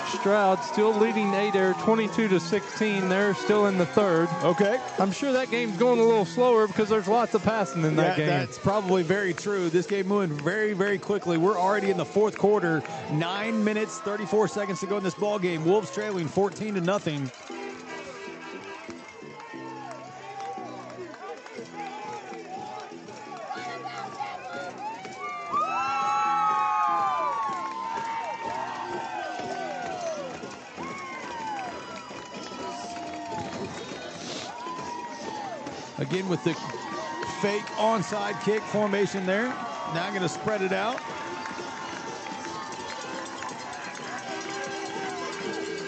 Stroud still leading Adair 22-16. They're still in the third. Okay. I'm sure that game's going a little slower because there's lots of passing in that game. That's probably very true. This game moving very, very quickly. We're already in the fourth quarter. 9 minutes, 34 seconds to go in this ball game. Wolves trailing 14-0. Again with the fake onside kick formation there. Now going to spread it out.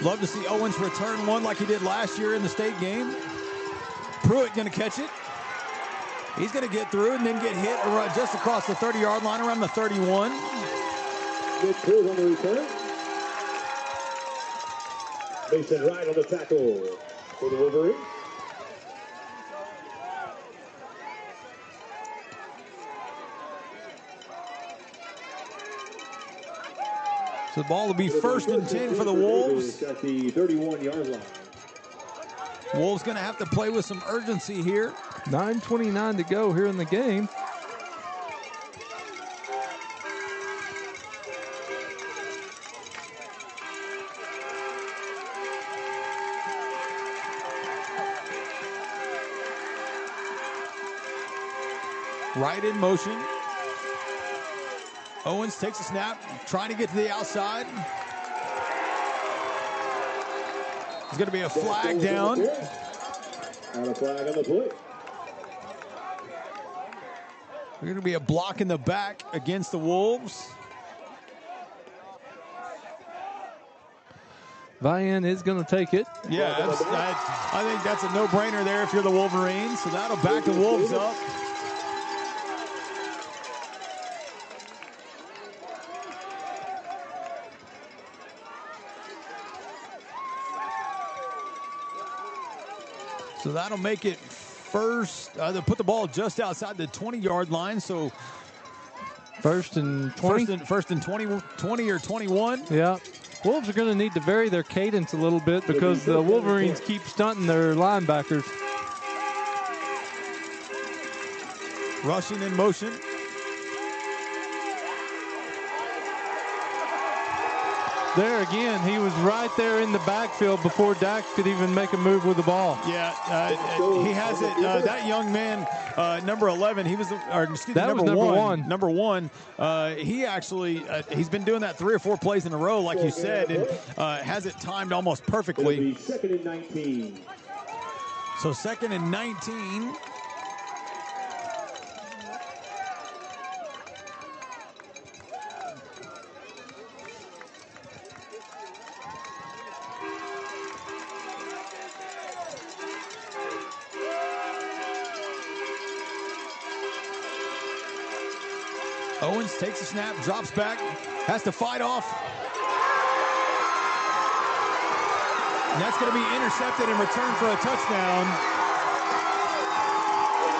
Love to see Owens return one like he did last year in the state game. Pruitt going to catch it. He's going to get through and then get hit just across the 30-yard line around the 31. Good Pruitt on the return. Mason Wright on the tackle for the Wolverines. So the ball will be 1st and 10 for the Wolves. At the 31-yard line. Wolves going to have to play with some urgency here. 9:29 to go here in the game. Right in motion. Owens takes a snap, trying to get to the outside. There's going to be a flag down. And a flag on the play. There's going to be a block in the back against the Wolves. Vian is going to take it. Yeah, I think that's a no-brainer there if you're the Wolverines. So that'll back the Wolves up. So that'll make it first. They'll put the ball just outside the 20-yard line. So first and 20? First and 20 or 21. Yeah. Wolves are going to need to vary their cadence a little bit because the Wolverines keep stunting their linebackers. Rushing in motion. There again, he was right there in the backfield before Dax could even make a move with the ball. Yeah, he has it. That young man, number 11, he was, number one. Number one. He actually, he's been doing that 3 or 4 plays in a row, like you said, and has it timed almost perfectly. Second and 19. So 2nd and 19. Owens takes a snap, drops back, has to fight off. And that's going to be intercepted and returned for a touchdown.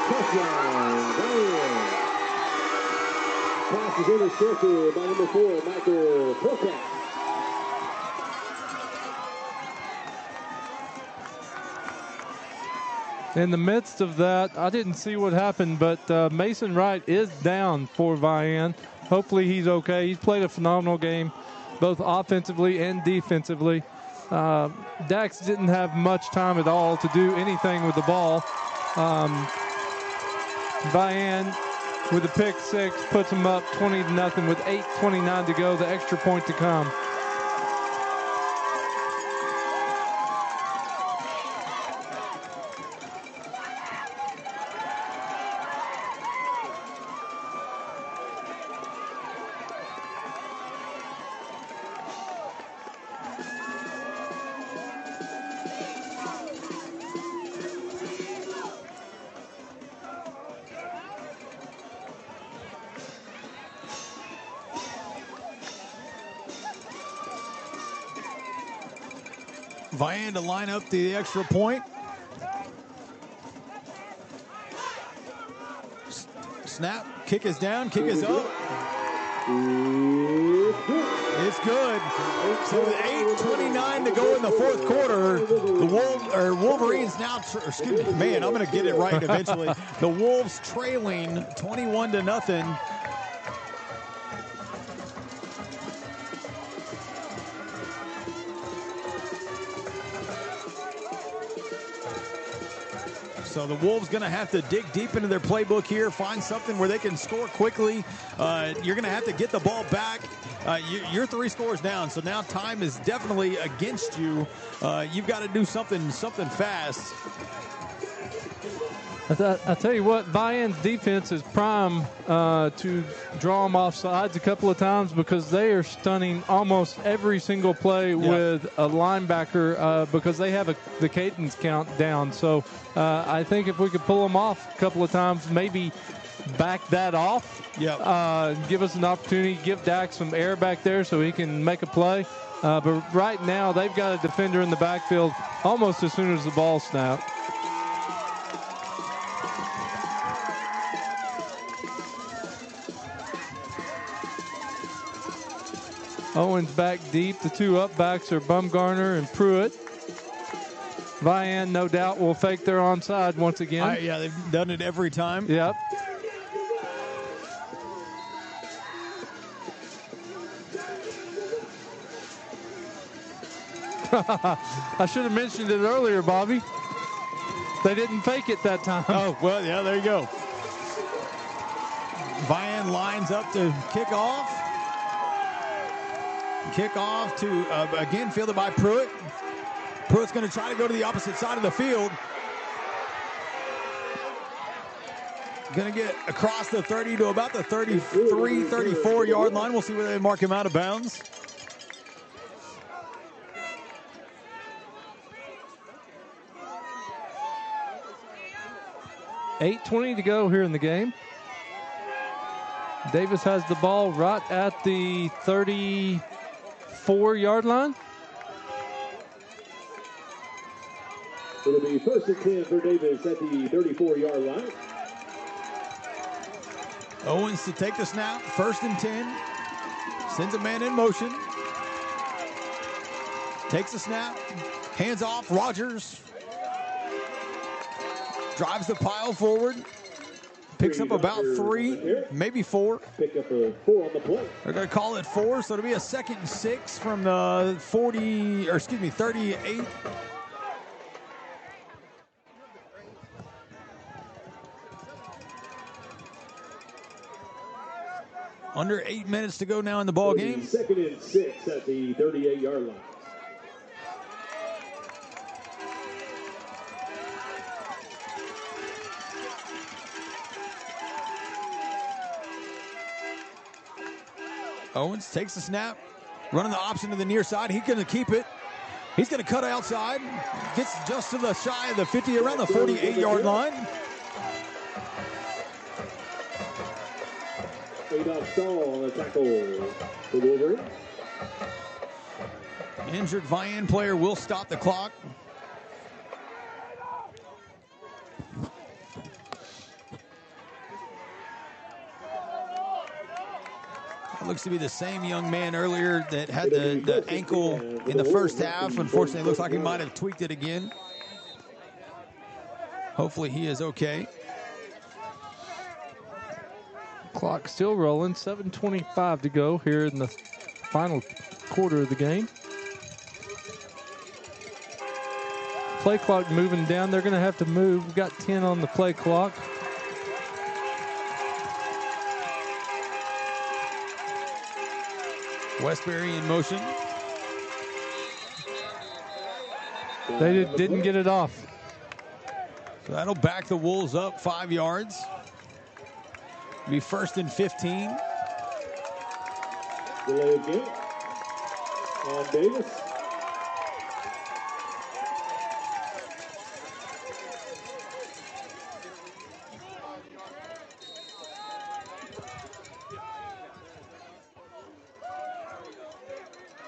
Touchdown, Vian. Pass is intercepted by number 4, Michael Hooker. In the midst of that, I didn't see what happened, but Mason Wright is down for Vian. Hopefully he's okay. He's played a phenomenal game, both offensively and defensively. Dax didn't have much time at all to do anything with the ball. Vian, with a pick 6, puts him up 20-0 with 8:29 to go, the extra point to come. Vian to line up the extra point. Snap, kick is down, kick is up. It's good. So with 8:29 to go in the 4th quarter, the Wolverines now, excuse me, man, I'm going to get it right eventually. The Wolves trailing 21-0. So the Wolves going to have to dig deep into their playbook here, find something where they can score quickly. You're going to have to get the ball back. You're 3 scores down, so now time is definitely against you. You've got to do something fast. I tell you what, Vian's defense is prime to draw them off sides a couple of times because they are stunning almost every single play with a linebacker because they have the cadence count down. So I think if we could pull them off a couple of times, maybe back that off, give us an opportunity, give Dax some air back there so he can make a play. But right now, they've got a defender in the backfield almost as soon as the ball snapped. Owens back deep. The 2 up backs are Bumgarner and Pruitt. Vian, no doubt, will fake their onside once again. Yeah, they've done it every time. Yep. I should have mentioned it earlier, Bobby. They didn't fake it that time. Oh, well, yeah, there you go. Vian lines up to kick off. Kickoff to, again, fielded by Pruitt. Pruitt's going to try to go to the opposite side of the field. Going to get across the 30 to about the 33, 34-yard line. We'll see where they mark him out of bounds. $8:20 to go here in the game. Davis has the ball right at the 34-yard line. It'll be 1st and 10 for Davis at the 34-yard line. Owens to take the snap. 1st and 10. Sends a man in motion. Takes the snap. Hands off. Rogers drives the pile forward. Picks up about 3, maybe 4. Pick up a 4 on the play. They're going to call it 4, so it'll be a 2nd and 6 from the 38. Under 8 minutes to go now in the ball game. 2nd and 6 at the 38-yard line. Owens takes the snap, running the option to the near side. He's going to keep it. He's going to cut outside. Gets just to the shy of the 50, around the 48-yard line. Adolph Stahl on the tackle for Wolverine. Injured Vian player will stop the clock. Looks to be the same young man earlier that had the ankle in the first half. Unfortunately, it looks like he might have tweaked it again. Hopefully he is okay. Clock still rolling. 7:25 to go here in the final quarter of the game. Play clock moving down. They're going to have to move. We've got 10 on the play clock. Westbury in motion. They didn't get it off. So that'll back the Wolves up 5 yards. It'll be 1st and 15. Delay again on Davis.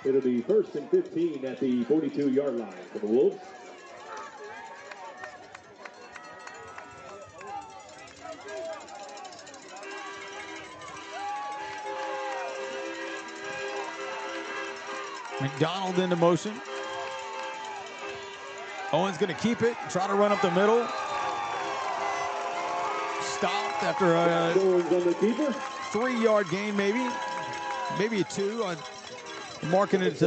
It'll be 1st and 15 at the 42-yard line for the Wolves. McDonald into motion. Owens going to keep it, try to run up the middle. Stopped after a 3-yard gain, maybe a 2. Marking it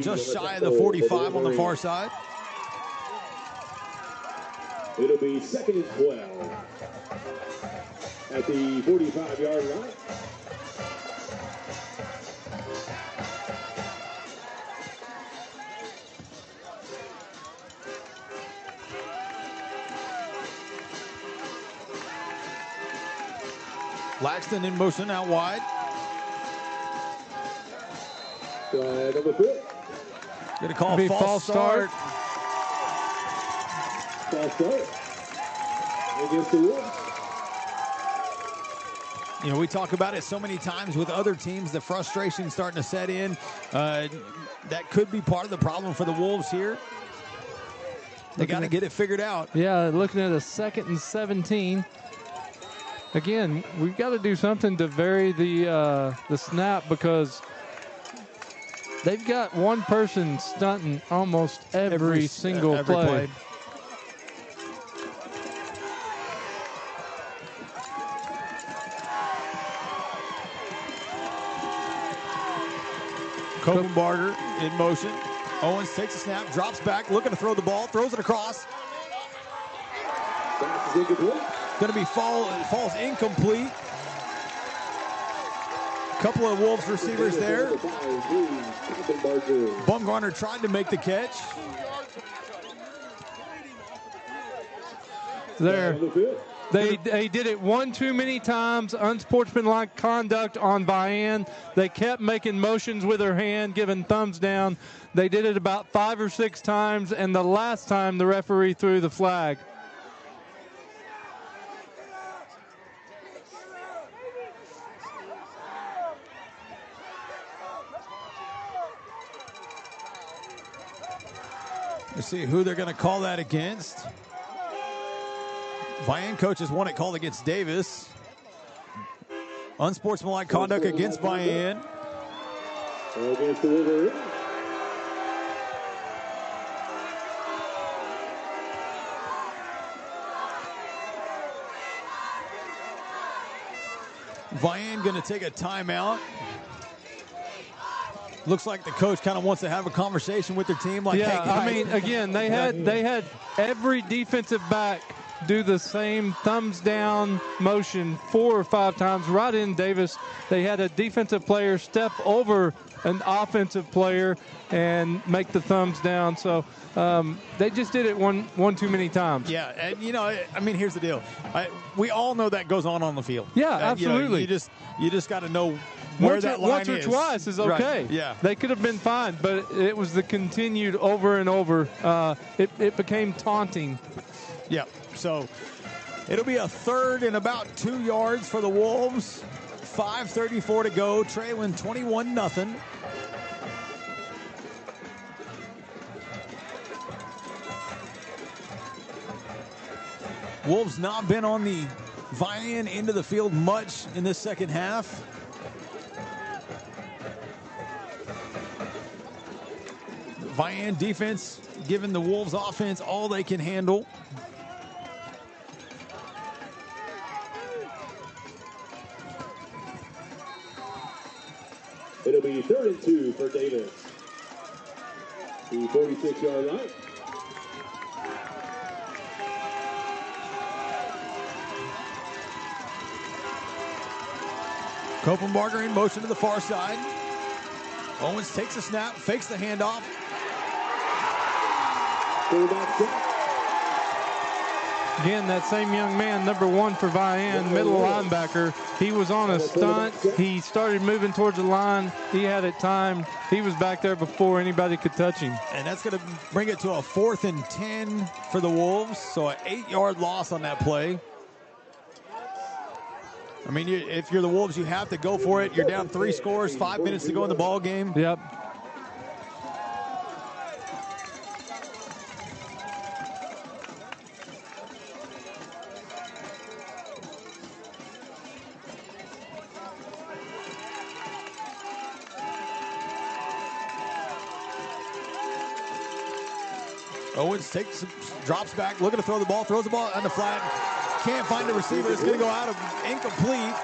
just shy of the 45 on the far side. It'll be 2nd and 12 at the 45-yard line. Laxton in motion out wide. Number 4. Going to call a false start. False start against the Wolves. You know, we talk about it so many times with other teams, the frustration starting to set in. That could be part of the problem for the Wolves here. They got to get it figured out. Yeah, looking at a 2nd and 17. Again, we've got to do something to vary the snap because they've got one person stunting almost every single play. Kopenbarger in motion. Owens takes a snap, drops back, looking to throw the ball, throws it across. Pass is incomplete. Going to be falls incomplete. Couple of Wolves receivers there. Bumgarner tried to make the catch. There. They did it one too many times. Unsportsmanlike conduct on Vian. They kept making motions with their hand, giving thumbs down. They did it about 5 or 6 times, and the last time the referee threw the flag. Let's see who they're going to call that against. Vian coaches want it called against Davis. Unsportsmanlike conduct against Vian. Against the Wolverines. Vian going to take a timeout. Looks like the coach kind of wants to have a conversation with their team. Like, yeah, hey, guys. I mean, again, they had every defensive back do the same thumbs down motion 4 or 5 times. Right in Davis, they had a defensive player step over an offensive player and make the thumbs down. So they just did it one too many times. Yeah, and I mean, here's the deal. We all know that goes on the field. Yeah, absolutely. You just got to know where that line is. Once or twice is okay. Right. Yeah, they could have been fine, but it was the continued over and over. It became taunting. Yeah. So it'll be a 3rd and about 2 yards for the Wolves. 5:34 to go, trailing 21-0. Wolves not been on the Vian end of the field much in this second half. Vian defense giving the Wolves offense all they can handle. It'll be 3rd and 2 for Davis. The 46-yard line. Kopenbarger in motion to the far side. Owens takes a snap, fakes the handoff. Again, that same young man, number 1 for Vian, middle linebacker. He was on a stunt. He started moving towards the line. He had it timed. He was back there before anybody could touch him. And that's going to bring it to a 4th and 10 for the Wolves. So an 8-yard loss on that play. I mean, if you're the Wolves, you have to go for it. You're down 3 scores, 5 minutes to go in the ball game. Yep. Owens drops back, looking to throw the ball, throws the ball on the flat. Can't find the receiver. It's going to go out of incomplete.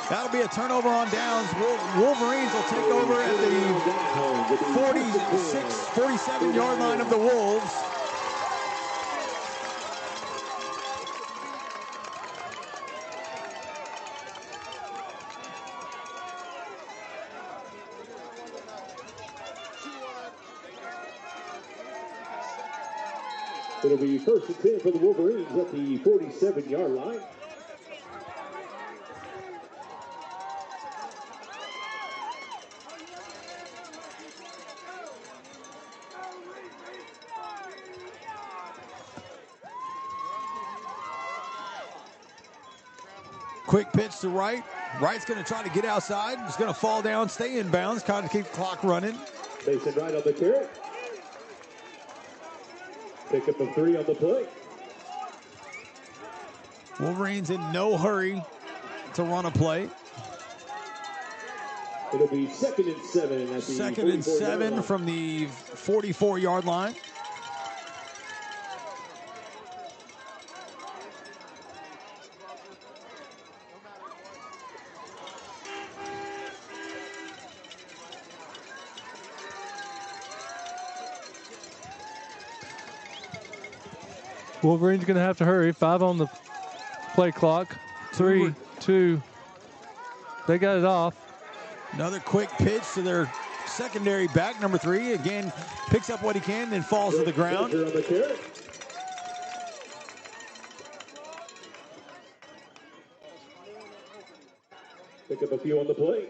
That'll be a turnover on downs. Wolverines will take over at the 47-yard line of the Wolves. It'll be 1st and 10 for the Wolverines at the 47-yard line. Quick pitch to Wright. Wright's going to try to get outside. He's going to fall down, stay in bounds, kind of keep the clock running. Mason Wright on the carry. Pick up a 3 on the play. Wolverines in no hurry to run a play. It'll be 2nd and 7 at the 2nd and 7 from the 44-yard line. Wolverines going to have to hurry. 5 on the play clock. 3, 2. They got it off. Another quick pitch to their secondary back, number 3. Again, picks up what he can, then falls to the ground. Pick up a few on the plate.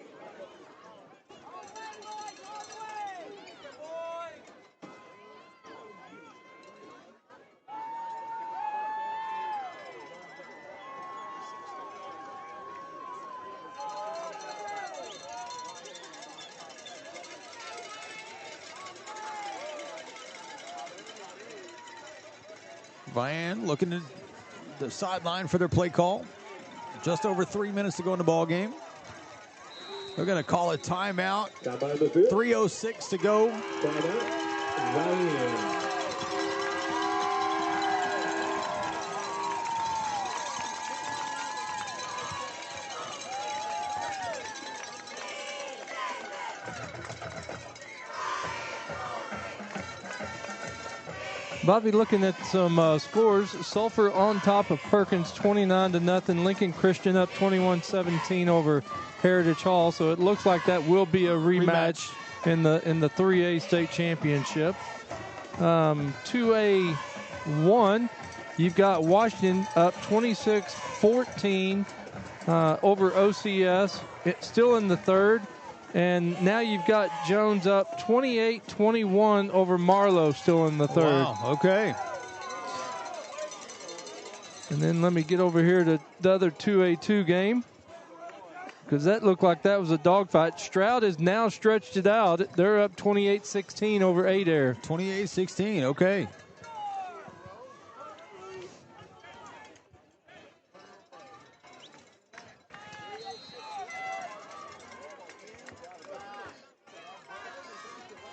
Vian looking at the sideline for their play call. Just over 3 minutes to go in the ball game. They're going to call a timeout. 3:06 to go. Vian. Bobby, looking at some scores, Sulphur on top of Perkins 29-0. Lincoln Christian up 21-17 over Heritage Hall. So it looks like that will be a rematch. in the 3A state championship. 2A1, you've got Washington up 26-14 over OCS. It's still in the third. And now you've got Jones up 28-21 over Marlowe, still in the third. Wow, okay. And then let me get over here to the other 2A2 game, because that looked like that was a dogfight. Stroud has now stretched it out. They're up 28-16 over Adair. 28-16, okay.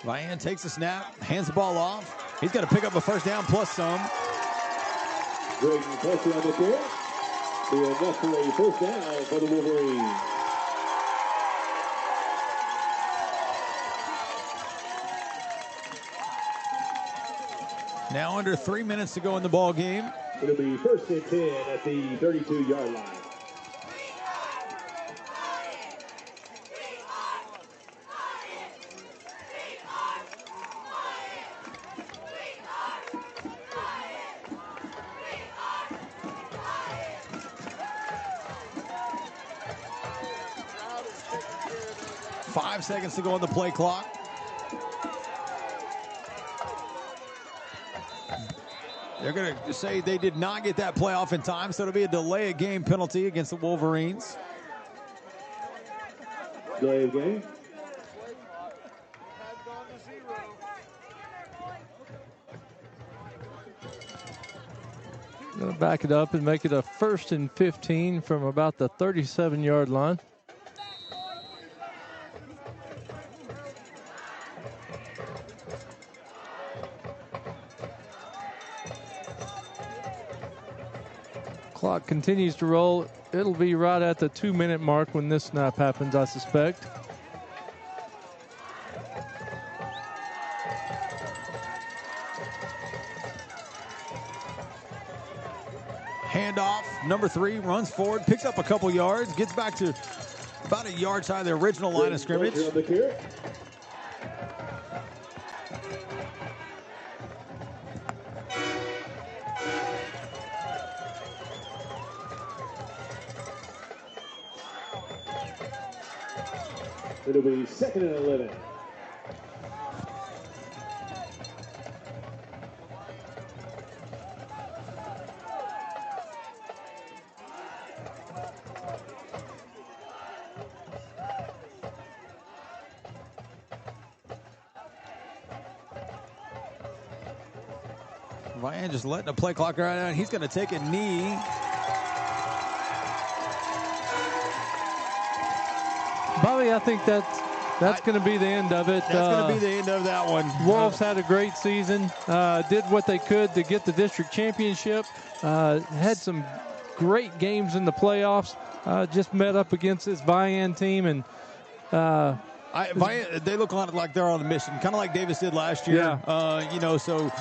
Vian takes a snap, hands the ball off. He's got to pick up a first down plus some. Drayton Kelsey on the field. Be enough for a first down for the Wolverines. Now under 3 minutes to go in the ball game. It'll be 1st and 10 at the 32-yard line. Seconds to go on the play clock. They're going to say they did not get that play off in time, so it'll be a delay of game penalty against the Wolverines. Delay of game. Going to back it up and make it a 1st and 15 from about the 37-yard line. Clock continues to roll. It'll be right at the 2-minute mark when this snap happens, I suspect. Handoff, number 3, runs forward, picks up a couple yards, gets back to about a yard side of the original line of scrimmage. It'll be 2nd and 11. Vian just letting the play clock right out. He's going to take a knee. Bobby, I think that's going to be the end of it. That's going to be the end of that one. Wolves had a great season, did what they could to get the district championship, had some great games in the playoffs, just met up against this Vian team, and Vian, they look like they're on a mission, kind of like Davis did last year. Yeah. So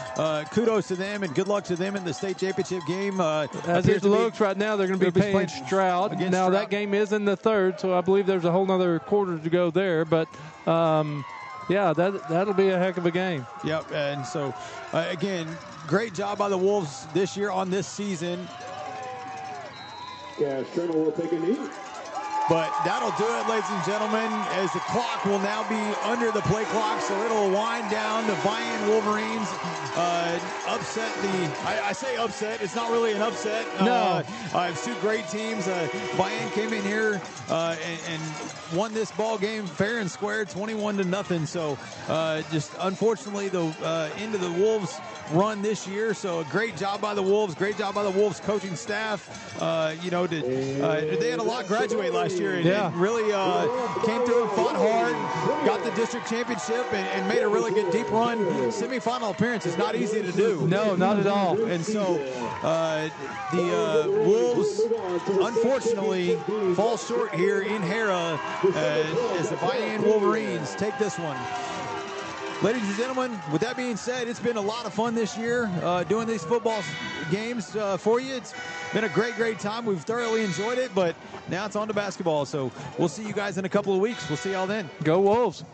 kudos to them and good luck to them in the state championship game. As it looks right now, they're going to be playing Stroud. Now, that game is in the third, so I believe there's a whole other quarter to go there. But, yeah, that'll be a heck of a game. Yep, and so, again, great job by the Wolves this year on this season. Cash Turner will take a knee. But that'll do it, ladies and gentlemen, as the clock will now be under the play clock, so it'll wind down. The Vian Wolverines upset I say upset. It's not really an upset. No. I have two great teams. Vian came in here and won this ball game fair and square, 21-0. So just unfortunately, the end of the Wolves run this year. So a great job by the Wolves. Great job by the Wolves coaching staff. They had a lot graduate last year and really came through and fought hard, got the district championship, and made a really good deep run. Semifinal appearance is not easy to do. No, not at all. And so the Wolves, unfortunately, fall short here in Hera as the Vian Wolverines take this one. Ladies and gentlemen, with that being said, it's been a lot of fun this year doing these football games for you. It's been a great time. We've thoroughly enjoyed it, but now it's on to basketball. So we'll see you guys in a couple of weeks. We'll see y'all then. Go Wolves.